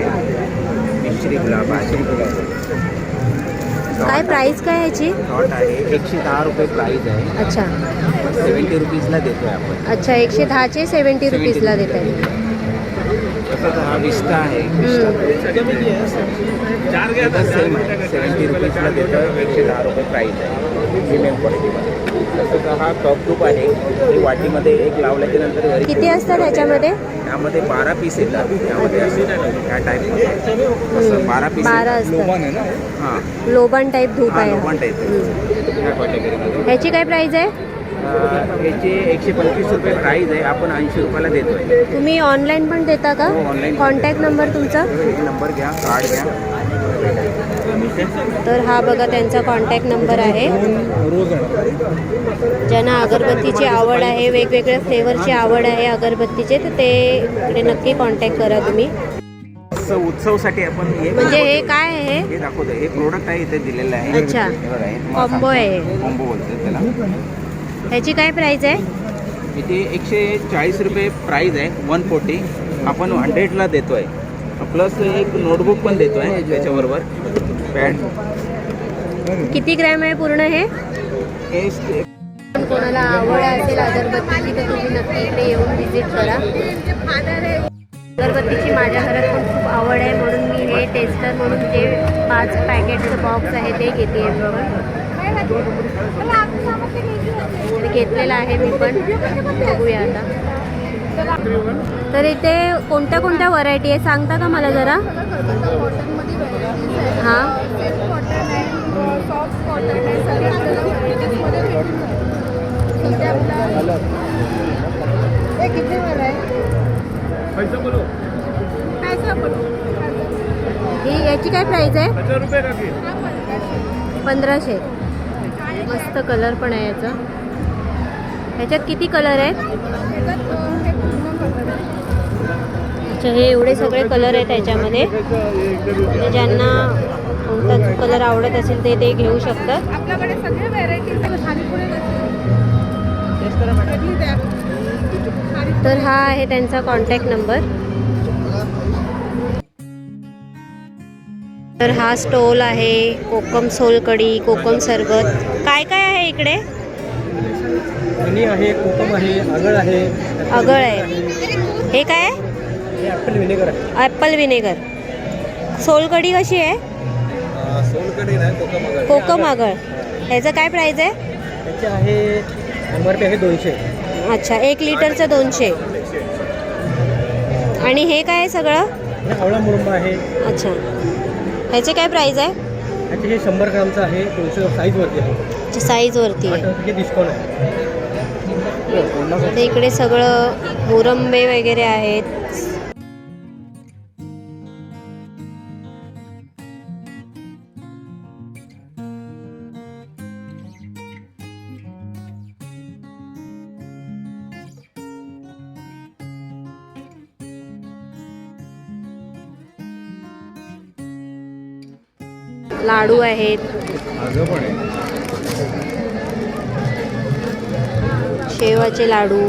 मिश्री गुलाब आहे. काय प्राइस काय याची? डॉट आहे 110 रुपये प्राईस आहे. अच्छा 70 रुपीजला देतोय आपण. अच्छा, 110चे 70 रुपीजला देत आहे. तसंच हा विस्टा आहे, 70 रुपीजला देतोय, 110 रुपये प्राईस आहे प्रीमियम क्वालिटीमध्ये. तसंच हा कप टूप आहे, ही वाटीमध्ये एक लावल्याच्या नंतर घरी किती असतात ह्याच्यामध्ये? त्यामध्ये 12 पीस येतात. त्यामध्ये ह्या टाईपमध्ये असं 12 पीस 12 असतात. हां, लोबान टाईप धूप आहे. लोबन टाईप ह्या कॅटेगरीमध्ये. ह्याची काय प्राइस आहे? याचे 125 रुपये प्राईज आहे, आपण 80 रुपयाला देतोय. तुम्ही ऑनलाईन पण देता का? हो, online. कॉन्टॅक्ट नंबर तुमचा? नंबर घ्या, कार्ड घ्या. तर हा बघा त्यांचा कॉन्टॅक्ट नंबर आहे. ज्यांना अगरबत्तीची आवड आहे, वेगवेगळ्या फ्लेवरची आवड आहे अगरबत्तीचे, तर ते इकडे नक्की कॉन्टॅक्ट करा तुम्ही. उत्सवसाठी आपण म्हणजे हे काय आहे? हे दाखवतो. हे प्रोडक्ट आहे इथे दिलेलं आहे. अच्छा, हे बघा, हे कॉम्बो आहे. कॉम्बो बोलतात त्याला. ह्याची काय प्राइस आहे? इथे 140 रुपये प्राईज आहे, 140 आपण 100ला देतोय. प्लस एक नोटबुक पण देतोय त्याच्याबरोबर, पॅड. किती ग्रॅम आहे पूर्ण हे? कोणाला आवड असेल अगरबत्तीची तर तुम्ही नक्की इकडे येऊन व्हिजिट करा. अगरबत्तीची माझ्या घरात पण खूप आवड आहे, म्हणून मी हे टेस्टर म्हणून जे 5 पॅकेटचं बॉक्स आहे ते घेते आहे. घेतलेलं आहे मी पण, बघूया आता. तर इथे कोणत्या कोणत्या व्हरायटी आहे सांगता का मला जरा? हां, ही याची काय प्राइस आहे? 1500. मस्त कलर पण आहे याचा. ह्याच्यात किती कलर आहेत? अच्छा, हे एवढे सगळे कलर आहेत त्याच्यामध्ये. ज्यांना कोणता कलर आवडत असेल ते घेऊ शकतात. आपल्याकडे सगळे व्हेरायटी तर हा आहे त्यांचा कॉन्टॅक्ट नंबर. तर हा स्टॉल आहे, कोकम सोलकढी, कोकम सरबत. काय काय आहे इकडे? हनी आहे, कोकम आहे, आगळ आहे. आगळ आहे. हे काय आहे? हे ॲपल व्हिनेगर आहे. Apple vinegar. सोलकढी कशी आहे? सोलकढी नाही, कोकम आगळ. कोकम आगळ. ह्याचं काय प्राईस आहे? त्याचे आहे MRP आहे 200. अच्छा, 1 लिटरचं 200. आणि हे काय आहे सगळं? हे आवळा मुरंबा आहे. अच्छा, ह्याचे काय प्राईस आहे? ह्याचे हे 100 ग्रामचं आहे, 200 साईजवरती आहे. अच्छा, साईजवरती आहे. हे डिस्काउंट आहे. तर इकडे सगळं मुरंबे वगैरे आहेत. लाडू आहेत. शेवाचे लाडू,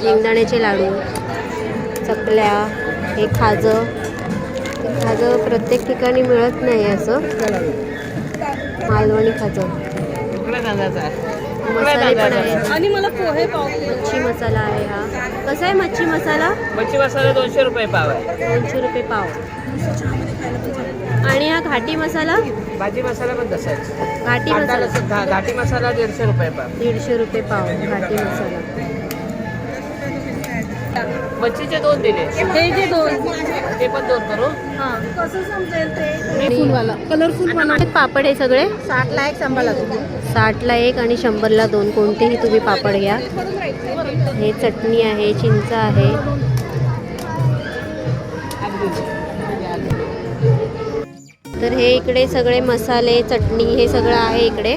शेंगदाण्याचे लाडू, चकल्या, हे खाजं. खाजं प्रत्येक ठिकाणी मिळत नाही असं, मालवणी खाजं. मसाले पण आहेत. आणि मला पोहे पाव मच्छी मसाला आहे हा. कसा आहे मच्छी मसाला? मच्छी मसाला 200 रुपये पाव आहे. 200 रुपये पाव. आणि हा घाटी मसाला? भाजी मसाला पण तसाच. घाटी मसाला घाटी मसाला 150 रुपये पाव. 150 रुपये पाव घाटी मसाला. मच्छीचे 2 दिले. हे जे 2 ते पण 2 करू. हां कसं समजेल ते फुलवाला कलरफुल पापड हे सगळे 60ला एक संभाला 60ला एक आणि 100ला 2. कोणतेही तुम्ही पापड घ्या. हे चटणी आहे, चिंच आहे. तर हे इकडे सगळे मसाले, चटणी हे सगळं आहे इकडे.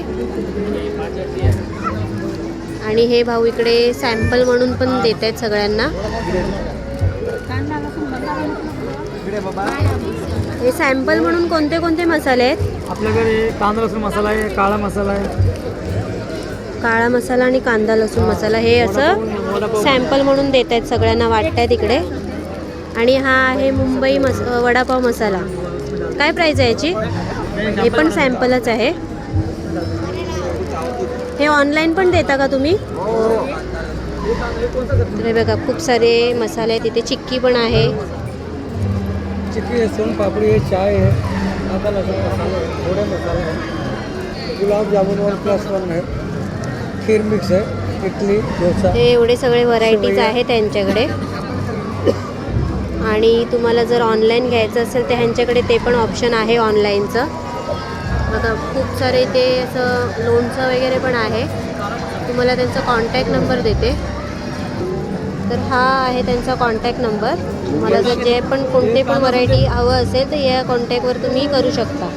आणि हे भाऊ इकडे सॅम्पल म्हणून पण देत आहेत सगळ्यांना. हे सॅम्पल म्हणून कोणते कोणते मसाले आहेत? आपल्याकडे कांदा लसूण मसाला आहे, काळा मसाला आहे. काळा मसाला आणि कांदा लसूण मसाला हे असं सॅम्पल म्हणून देत आहेत सगळ्यांना, वाटतायत इकडे. आणि हा आहे मुंबई वडापाव मसाला. काय प्राईस आहे याची? हे पण सॅम्पलच आहे. हे ऑनलाईन पण देता का तुम्ही? तर हे बघा खूप सारे मसाले आहेत. तिथे चिक्की पण आहे. चिक्की है, सोन पापड़ी है, चाय है, कांदा लसूण मसाला है, थोड़े मसाले हैं, गुलाब जामुन 1+1 है, खीर मिक्स है, इडली डोसा. हे एवढे सगळे व्हरायटीज आहेत त्यांच्याकडे. आणि तुम्हाला जर ऑनलाईन घ्यायचं असेल तर ह्यांच्याकडे ते पण ऑप्शन आहे ऑनलाईनचं. बघा खूप सारे ते असं लोणचं वगैरे पण आहे. तुम्हाला त्यांचा कॉन्टॅक्ट नंबर देते. तर हा आहे त्यांचा कॉन्टॅक्ट नंबर. तुम्हाला जर जे पण कोणते पण व्हरायटी हवं असेल तर या कॉन्टॅक्टवर तुम्ही करू शकता.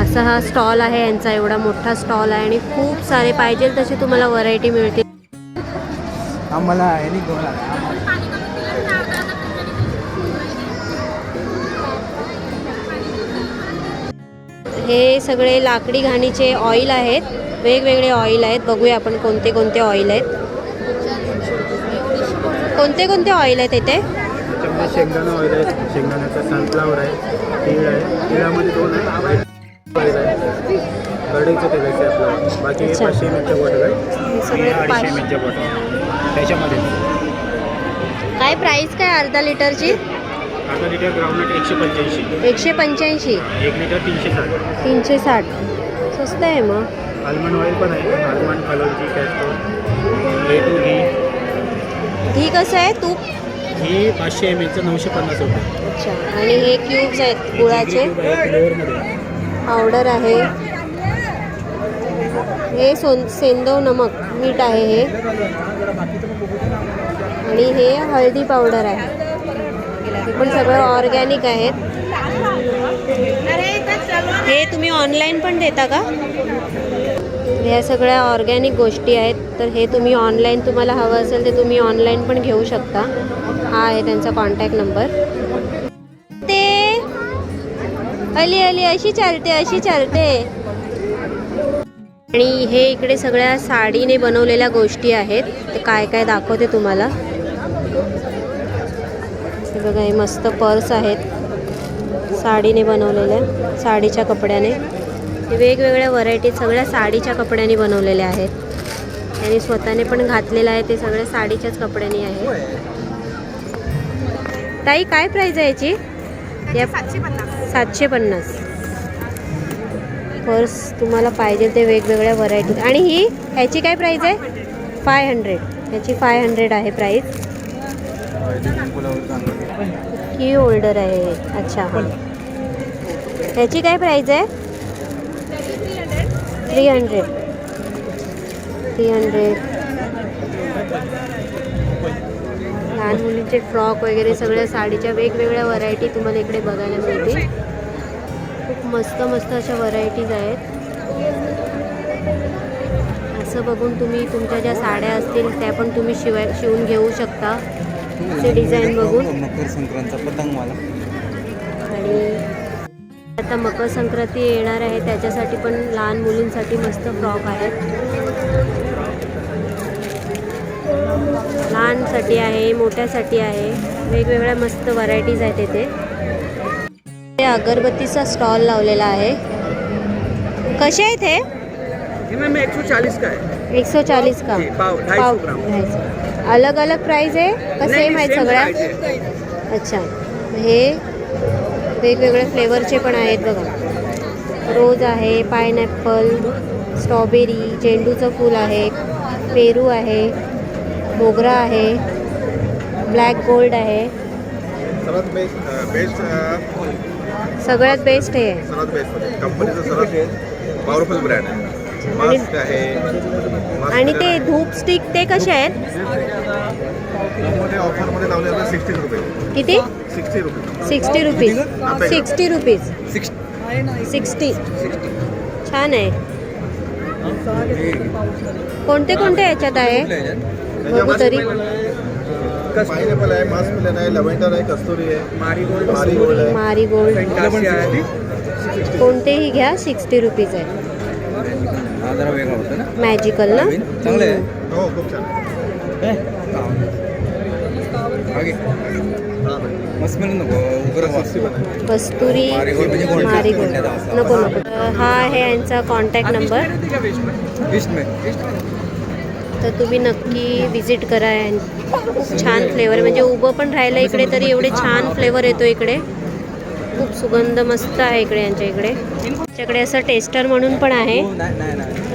असा हा स्टॉल आहे यांचा. एवढा मोठा स्टॉल आहे आणि खूप सारे पाहिजे तसे तुम्हाला व्हरायटी मिळतील. आम्हाला आहे नाही घेऊन हे सगळे लाकडी घाणीचे ऑइल आहेत. वेगवेगळे ऑइल आहेत. बघूया आपण कोणते कोणते ऑइल आहेत. कोणते कोणते ऑइल आहेत इथे? त्याच्यामध्ये शेंगदाणा ऑइल आहे, शेंगदाण्याचा सनफ्लावर आहे, तीळ आहे, तिळामध्ये 2 आहे, ऑइल आहे, कढईचं तेल आहे आपलं. बाकी हे 500 ml बॉटल आहे, हे सगळे 250 ml बॉटल त्याच्यामध्ये. काय प्राइस काय अर्धा लिटरची? अर्धा लिटर ग्राउंडनट 185, 185. 1 लिटर 360. 360 स्वस्त आहे मग. आल्मंड ऑइल पण आहे, आल्मंड, फलोजी, कॅस्ट्रोल, A2 घी कसं आहे? तूप ही 500 ml 950 रुपये. अच्छा. आणि हे क्यूब्स आहेत गुळाचे. फ्लेवरमध्ये पावडर आहे. हे सेंदव नमक मीठ आहे हे. आणि हे हळदी पावडर आहे. हे पण सगळं ऑर्गॅनिक आहेत. हे तुम्ही ऑनलाईन पण देता का? ह्या सगळ्या ऑर्गॅनिक गोष्टी आहेत. तर हे तुम्ही ऑनलाईन तुम्हाला हवं असेल तर तुम्ही ऑनलाईन पण घेऊ शकता. हा आहे त्यांचा कॉन्टॅक्ट नंबर. ते अली अली अशी चालते, अशी चालते. आणि हे इकडे सगळ्या साडीने बनवलेल्या गोष्टी आहेत. ते काय काय दाखवते तुम्हाला. हे बघा हे मस्त पर्स आहेत साडीने बनवलेल्या, साडीच्या कपड्याने. हे वेगवेगळ्या व्हरायटी सगळ्या साडीच्या कपड्यांनी बनवलेल्या आहेत. त्यांनी स्वतःने पण घातलेलं आहे. ते सगळ्या साडीच्याच कपड्यांनी आहे. ताई काय प्राईज आहे याची? 750. पर्स तुम्हाला पाहिजे ते वेगवेगळ्या व्हरायटी. आणि ह्याची काय प्राईज आहे? 500. ह्याची 500 आहे प्राईज. की होल्डर आहे. अच्छा हां. ह्याची काय प्राईज आहे? 300. लहान मुलींचे फ्रॉक वगैरे सगळ्या साडीच्या वेगवेगळ्या व्हरायटी तुम्हाला इकडे बघायला मिळतील. खूप मस्त मस्त अशा व्हरायटीज आहेत. असं बघून तुम्ही तुमच्या ज्या साड्या असतील त्या पण तुम्ही शिवून घेऊ शकता. ते डिझाईन बघून. मकर संक्रांतचा पतंगवाला. आणि आता मकर संक्रांती येणार आहे त्याच्यासाठी पण लहान मुलींसाठी मस्त फ्रॉक आहेत. लहानसाठी आहे, मोठ्यासाठी आहे. वेगवेगळ्या मस्त व्हरायटीज आहेत इथे. अगरबत्तीचा स्टॉल लावलेला आहे. कसे आहेत हे? मैम 140 का है 140 का पाव 250 ग्राम. 250. अलग अलग प्राइस आहे का सेम आहेत सगळ्या? अच्छा, हे वेगवेगळे फ्लेवरचे पण आहेत बघा. रोज आहे, पायनॅपल, स्ट्रॉबेरी, झेंडूचं फूल आहे, पेरू आहे, मोगरा आहे, ब्लॅक गोल्ड आहे. सर्वात बेस्ट सगळ्यात बेस्ट हे आहे. सर्वात बेस्ट कंपनीचं सर्वात पॉवरफुल ब्रँड आहे. मास्क आहे. आणि ते धूप स्टिक ते कसे आहेत? मध्ये ऑफरमध्ये लावले आता 60 रुपये. किती? 60 रुपये. 60 रुपीज. 60 रुपीज. 60. छान आहे. कोणते कोणते याच्यात आहे बघू तरी. पायनॅपल आहे, मास्क मिलन आहे, लव्हेंडर आहे, कस्तुरी आहे, मारीगोल्ड आहे. मारीगोल्ड कोणतेही घ्या, 60 रुपीज आहे. मॅजिकल ना? हो खूप छान आहे. कस्तुरी, मारीगोल्ड नको नको. हा आहे यांचा कॉन्टॅक्ट नंबर, तर तुम्ही नक्की विजिट करा. खूप छान फ्लेवर, म्हणजे उभं पण राहिलं इकडे तरी एवढे छान फ्लेवर येतो इकडे. खूप सुगंध मस्त आहे इकडे यांच्या इकडे. त्याच्याकडे असं टेस्टर म्हणून पण आहे.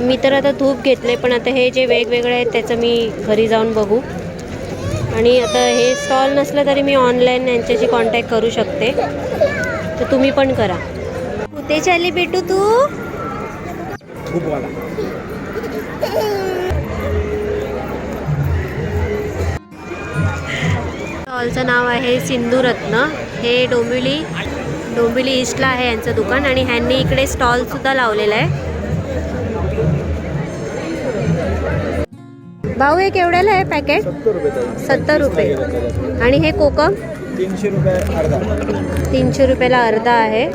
मी तर आता धूप घेतले, पण आता हे जे वेगवेगळे आहेत त्याचं मी घरी जाऊन बघू. आणि आता हे स्टॉल नसलं तरी मी ऑनलाईन यांच्याशी कॉन्टॅक्ट करू शकते, तर तुम्ही पण करा. कुठे चालली बेटू तू? स्टॉलचं नाव आहे सिंधू रत्न. हे डोंबिवली ईस्टला आहे यांचं दुकान, आणि ह्यांनी इकडे स्टॉल सुद्धा लावलेला आहे. भाऊ हे केवढ्याला आहे पॅकेट? 70 रुपये. आणि हे कोकम 300 रुपये अर्धा. 300 रुपयाला अर्धा आहे.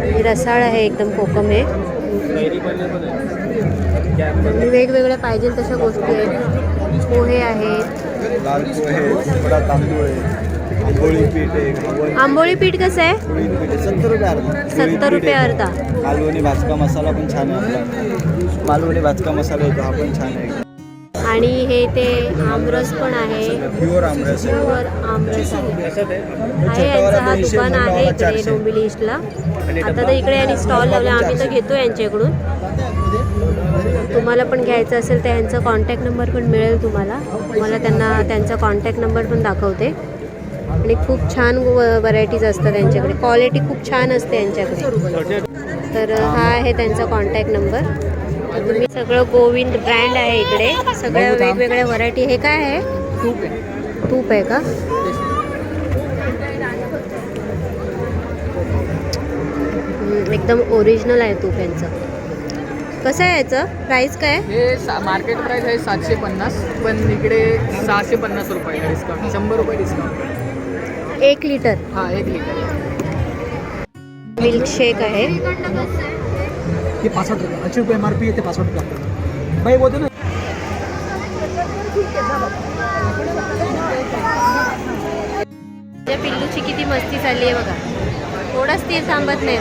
हे रसाळ आहे एकदम कोकम. हे वेगवेगळ्या पाहिजे तशा गोष्टी आहेत. पोहे आहेत, लाल पोहे, थोडा तांदूळ आहे, आंबोळी पीठ आहे. आंबोळी पीठ कसं आहे? 70 रुपये अर्धा. 70 रुपये अर्धा. मालवणी भाजका मसाला पण छान आहे आपला. मालवणी भाजका मसाला येतो, हा पण छान आहे. आणि हे ते आमरस पण आहे, प्युअर आमरस आहे. प्युअर आमरस आहे. यांचा हा दुकान आहे इकडे डोंबिवली ईस्टला. आता तर इकडे यांनी स्टॉल लावला, आम्ही तर घेतो यांच्याकडून. तुम्हाला पण घ्यायचं असेल तर यांचा कॉन्टॅक्ट नंबर पण मिळेल तुम्हाला. मला त्यांचा कॉन्टॅक्ट नंबर पण दाखवते. आणि खूप छान व्हरायटीज असतात त्यांच्याकडे, क्वालिटी खूप छान असते यांच्याकडे. तर हा आहे त्यांचा कॉन्टॅक्ट नंबर. तुम्ही सगळं गोविंद ब्रँड आहे इकडे, सगळ्या वेगवेगळ्या व्हरायटी. हे काय आहे? तूप आहे का? एकदम ओरिजिनल आहे तूप यांचं. कसं आहे याचं प्राईस काय? हे मार्केट प्राइस आहे 750, पण इकडे 650 रुपये डिस्काउंट, 100 रुपये डिस्काउंट. 1 लिटर? हां 1 लिटर. मिल्कशेक आहे. ये 65 रुपये, 80 रुपये MRP आहे, ते 65 रुपये भाई बोलते ना. त्या पिल्लूची किती मस्ती चालली आहे बघा, थोडा स्थिर थांबत नाही.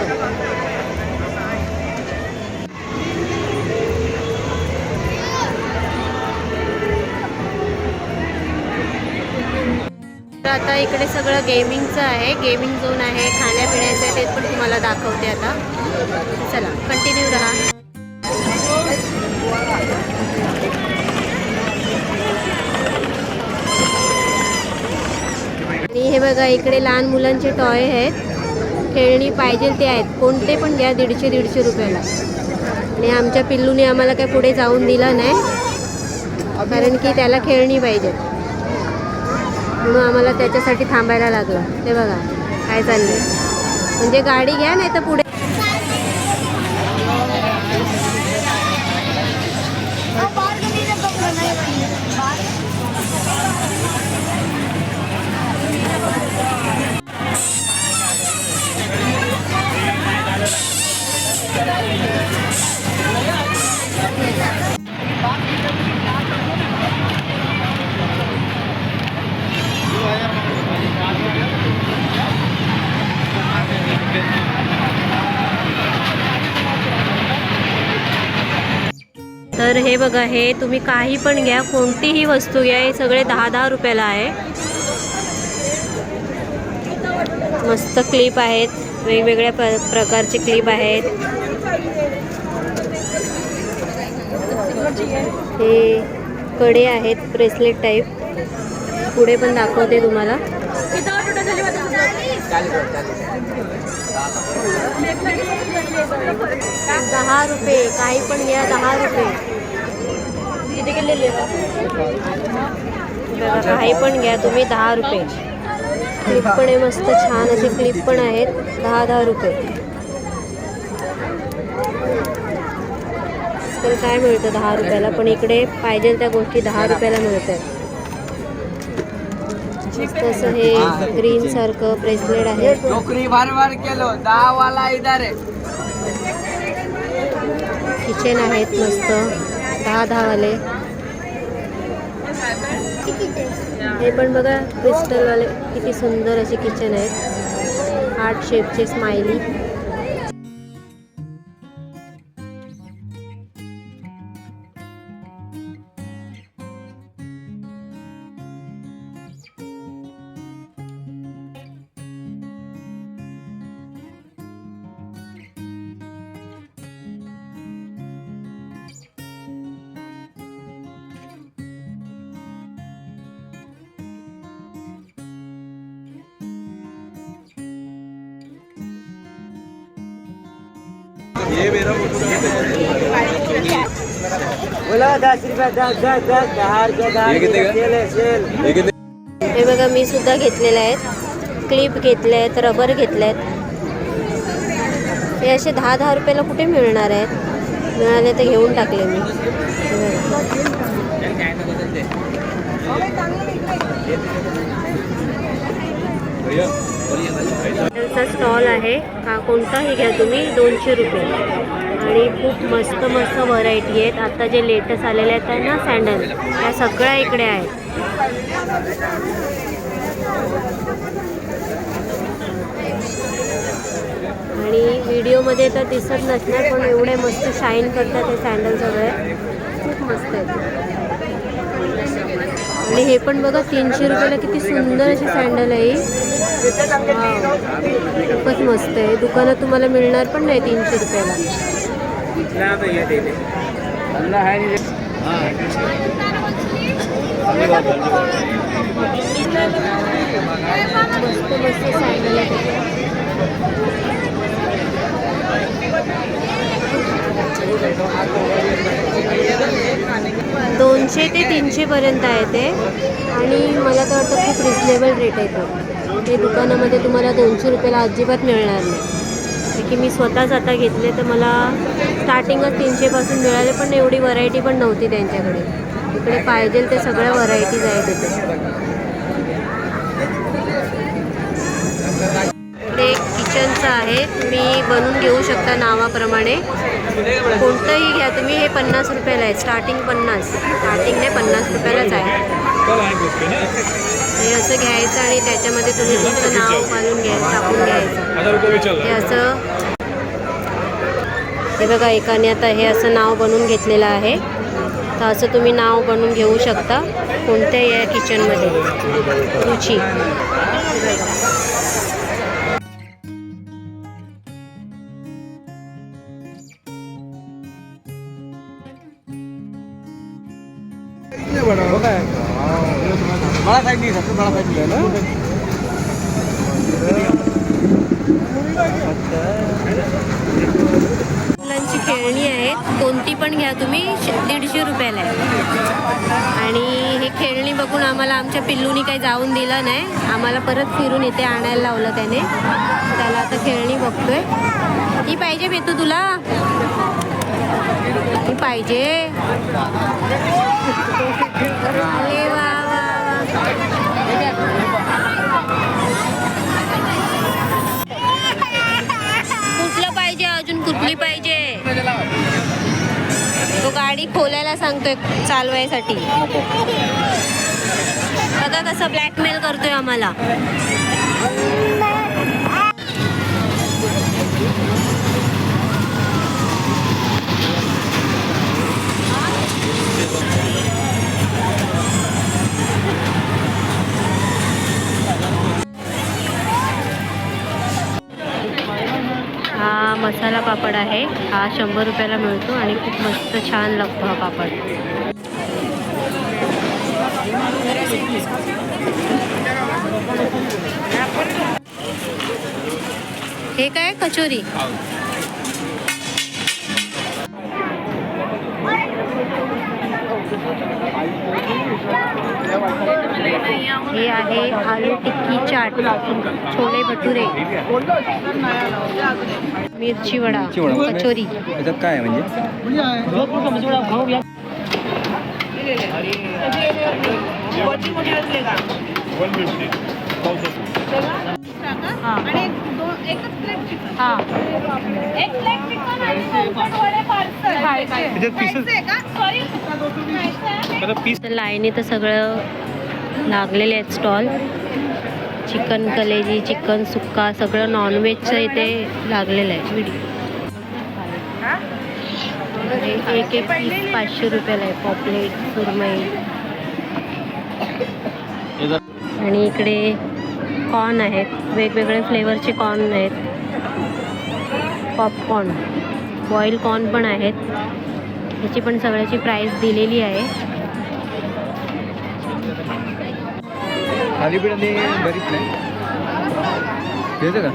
तर आता इकडे सगळं गेमिंगचं आहे, गेमिंग झोन आहे, खाण्यापिण्याचं आहे, ते पण तुम्हाला दाखवते आता. चला कंटिन्यू राहा. आणि हे बघा इकडे लहान मुलांचे टॉय आहेत, खेळणी पाहिजे ते आहेत, कोणते पण घ्या 150-150 रुपयाला. आणि आमच्या पिल्लूने आम्हाला काय पुढे जाऊन दिलं नाही, कारण की त्याला खेळणी पाहिजे, म्हणून आम्हाला त्याच्यासाठी थांबायला लागलं. ते बघा काय चाललंय, म्हणजे गाडी घ्या नाही तर पुढे. तर हे बघा, हे तुम्ही काही पण घ्या, कोणतीही वस्तू घ्या, हे सगळे 10-10 रुपयाला आहे. मस्त क्लिप आहेत, वेगवेगळ्या प्रकारचे क्लिप आहेत. हे कडे आहेत ब्रेसलेट टाईप. पुढे पण दाखवते तुम्हाला. 10 रुपये, काही पण घ्या, 10 रुपये. बघा, काही पण घ्या तुम्ही, 10 रुपये. क्लिप पण आहे, मस्त छान असे क्लिप पण आहेत, 10-10 रुपये. तर काय मिळतं 10 रुपयाला, पण इकडे पाहिजे त्या गोष्टी 10 रुपयाला मिळत आहेत. मस्त असं हे ग्रीन सारखं ब्रेसलेट आहे. नोकरी बार केलो 10 वाला इधर आहे. किचन आहेत मस्त 10-10 वाले. हे पण बघा क्रिस्टल वाले, किती सुंदर असे किचन आहेत, हार्ट शेपचे स्माइली. हे बघा, मी सुद्धा घेतलेले आहेत, क्लिप घेतले आहेत, रबर घेतले आहेत. हे असे 10-10 रुपयाला कुठे मिळणार आहेत? मिळाले तर घेऊन टाकले मी. त्यांचा स्टॉल आहे, का कोणताही घ्या तुम्ही, 200 रुपये. आणि खूप मस्त मस्त व्हरायटी आहेत. आता जे लेटेस्ट आलेले आहेत ना सँडल, त्या सगळ्या इकडे आहेत. आणि व्हिडिओमध्ये तर दिसत नसणार, पण एवढे मस्त शाईन करतात हे सँडल सगळे, खूप मस्त आहेत. आणि हे पण बघा 300 रुपयाला, किती सुंदर अशी सँडल आहे. खूपच मस्त आहे. दुकानात तुम्हाला मिळणार पण नाही 300 रुपयाला. मस्त मस्त सँडल आहे. 200 ते 300 पर्यंत आहे ते. आणि मला तर वाटतं खूप रिजनेबल रेट आहे तो. हे दुकानामध्ये तुम्हाला 200 रुपयाला अजिबात मिळणार नाही. की मी स्वतःच आता घेतले तर मला स्टार्टिंगच 300 पासून मिळाले, पण एवढी व्हरायटी पण नव्हती त्यांच्याकडे. इकडे पाहिजे ते सगळ्या व्हरायटीज आहेत इथे. इकडे किचनचं आहे, तुम्ही बनवून घेऊ शकता नावाप्रमाणे. कोणतंही घ्या तुम्ही. हे 50 रुपयाला आहे, स्टार्टिंग 50, स्टार्टिंग नाही 50 रुपयालाच आहे. हे असं घ्यायचं आणि त्याच्यामध्ये तुम्ही तुमचं नाव घालून टाकून घ्यायचं. हे असं, हे बघा एकाने आता हे असं नाव बनवून घेतलेलं आहे. तर असं तुम्ही नाव बनवून घेऊ शकता कोणत्याही या किचनमध्ये. रुची बड़ा साइड नहीं, सबसे बड़ा साइड है ना. मुलांची खेळणी आहेत, कोणती पण घ्या तुम्ही, 150 रुपयाला आहे. आणि हे खेळणी बघून आम्हाला आमच्या पिल्लूनी काही जाऊन दिलं नाही. आम्हाला परत फिरून इथे आणायला लावलं त्याने. त्याला आता खेळणी बघतोय. ही पाहिजे बेतू तुला? ही पाहिजे? अरे वा वा वा. कुठलं पाहिजे अजून? कुठली पाहिजे? तो गाडी खोलायला सांगतोय चालवायसाठी. बघा कसं ब्लॅकमेल करतोय आम्हाला. हा मसाला पापड आहे. हा 100 रुपयाला मिळतो आणि खूप मस्त छान लागतो हा पापड. हे काय कचोरी? हे आहे आलू टिक्की चाट, छोले भटुरे, मिरची वडा, कचोरी. त्याच्यात काय आहे म्हणजे? लाईनी तर सगळं लागलेले आहेत स्टॉल. चिकन कलेजी, चिकन सुक्का, सगळं नॉनव्हेजचं इथे लागलेलं आहे. एक एक पीस 500 रुपयाला आहे. पॉपलेट, सुरमई. आणि इकडे कॉर्न आहेत, वेगवेगळे फ्लेवरचे कॉर्न आहेत. पॉपकॉर्न, बॉईल कॉर्न पण आहेत. ह्याची पण सगळ्याची प्राईस दिलेली आहे. थालीपीठ आणि भरीत नाही घ्यायचं का?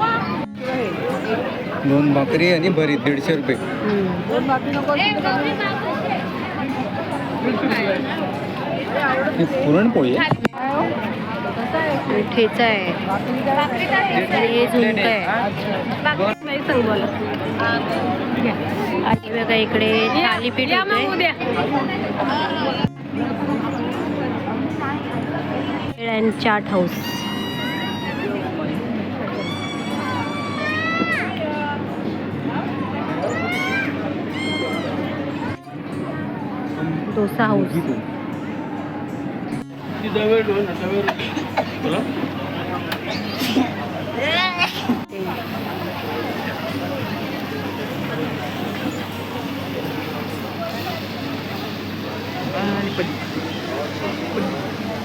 2 भाकरी आणि भरीत 150 रुपये. पुरणपोळी ठेचा आहे आणि हे झुणका आहे. आणि बघा इकडे थालीपीठ होते. And chaat house. Dosa house.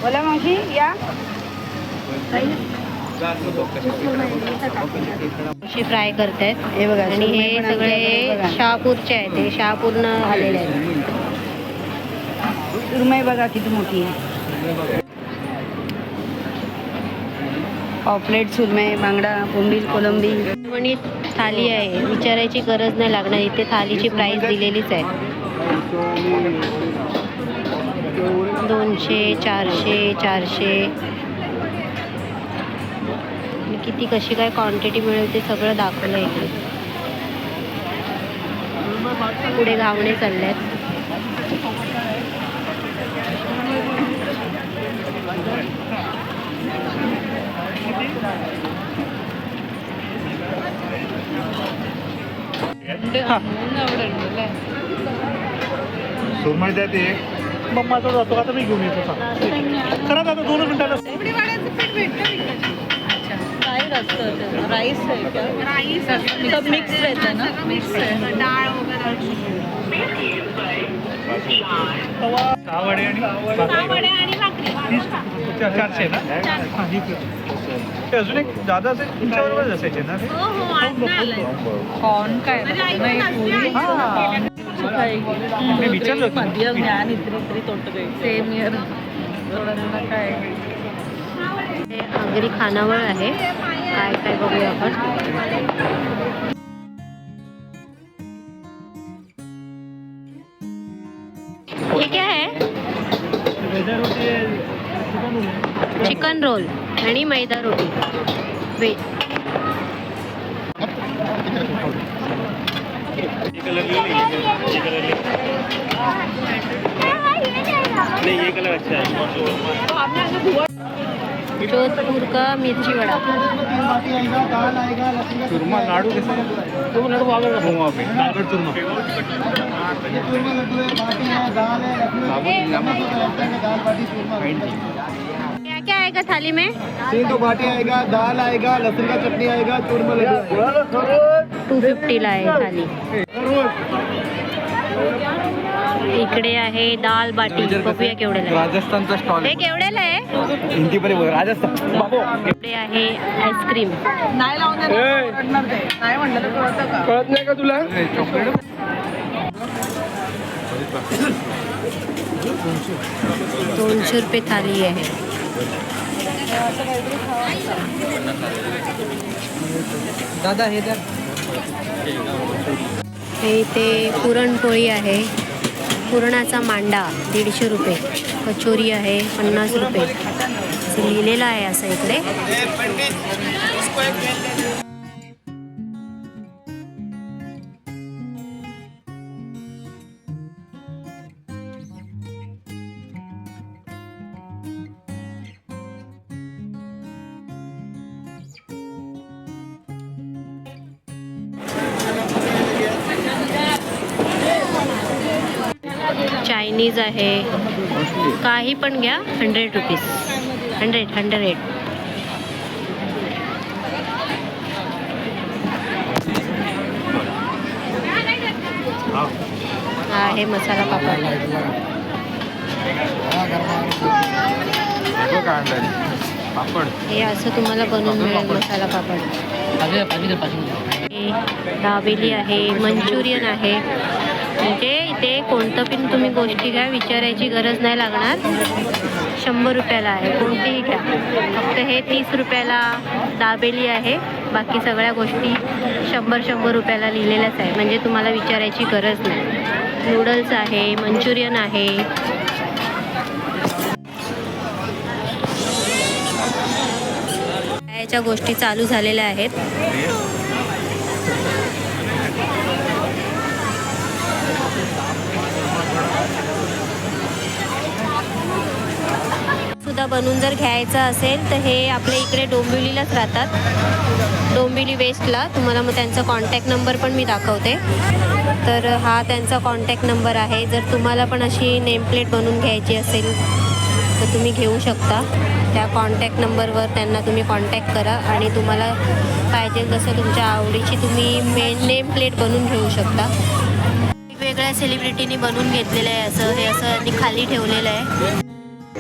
बोला मावशी या. फ्राय करतायत हे बघा. आणि हे सगळे शहापूरचे आहेत. हे शहापूरनं आलेले आहेत. सुरमई बघा किती मोठी आहे. पॉपलेट, सुरमई, बांगडा, बोंबील, कोलंबी. पण ही थाली आहे, विचारायची गरज नाही लागणार. इथे थालीची प्राईस दिलेलीच आहे. 200, 400, 400. आणि किती कशी काय क्वांटिटी मिळेल ते सगळं दाखवलं इथे. पुढे घावणे चालले आहेत. सुरमई द्या ते. मम्माचा जातो आता मी घेऊन येतो. करा आता 2 मिनिटाला. राईस आहे का? राईस सब मिक्स रहता है ना. मिक्स है डाळ वगैरे. वडे आणि भाकरी 400 ना. ते अजून एक दादा असेल तुमच्याबरोबर असायचे ना ते. कॉर्न काय मी विचारलं ज्ञान इतरी तोट सेम इयर. काय हे आगरी खानावळ आहे. काय काय बघूया आपण. हे क्या है? चिकन रोल आणि मैदा रोटी वेज. ये कलर अच्छा है. जोधपुर का मिर्ची वड़ा. चूरमा लाडू कैसा? तो लाडू आ गया वहाँ पे दालगढ़ चूरमा. क्या क्या आएगा थाली में? 3 तो बाटी आएगा, दाल आएगा, लहसुन का चटनी आएगा, चूरमा लड्डू. 250ला आहे थाली. इकडे आहे दाल बाटी, बघूया केवढ्याला आहे. राजस्थानचा स्टॉल हे केवढ्याला आहे? हिंदी मध्ये बोल राजस्थान बाबू इकडे आहे आईस्क्रीम. नाही लावणार ते नाही म्हणलं तर कळतं का? कळत नाही का तुला चॉकलेट 200 रुपये थाली आहे. दादा हे द्या. हे इथे पुरणपोळी आहे, पुरणाचा मांडा 150 रुपये, कचोरी आहे 50 रुपये, असं लिहिलेलं आहे असं इकडे. चायनीज आहे, काही पण घ्या 100 रुपीज. 100 हा आहे मसाला पापड. हे असं तुम्हाला बनवून मिळेल मसाला पापड. हे दाबेली आहे, मंचुरियन आहे. म्हणजे इथे कोणतं पण तुम्ही गोष्टी घ्या, विचारायची गरज नाही लागणार. 100 रुपयाला आहे, कोणतीही घ्या. फक्त हे 30 रुपयाला दाबेली आहे, बाकी सगळ्या गोष्टी 100 रुपयाला लिहिलेल्याच आहे, म्हणजे तुम्हाला विचारायची गरज नाही. नूडल्स आहे, मंचुरियन आहे. याच्या गोष्टी चालू झालेल्या आहेत. सुद्धा बनवून जर घ्यायचं असेल तर हे आपल्या इकडे डोंबिवलीलाच राहतात, डोंबिवली वेस्टला. तुम्हाला मग त्यांचा कॉन्टॅक्ट नंबर पण मी दाखवते. तर हा त्यांचा कॉन्टॅक्ट नंबर आहे. जर तुम्हाला पण अशी नेमप्लेट बनवून घ्यायची असेल तर तुम्ही घेऊ शकता. त्या कॉन्टॅक्ट नंबरवर त्यांना तुम्ही कॉन्टॅक्ट करा आणि तुम्हाला पाहिजे जसं तुमच्या आवडीची तुम्ही नेम प्लेट बनवून घेऊ शकता. वेगवेगळ्या सेलिब्रिटीनी बनवून घेतलेलं आहे असं. हे असं यांनी खाली ठेवलेलं आहे.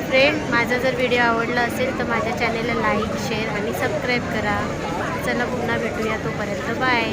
फ्रेंड, माझा जर व्हिडिओ आवडला असेल तर माझ्या चॅनेलला लाईक, शेअर आणि सबस्क्राईब करा. चला पुन्हा भेटूया, तोपर्यंत बाय.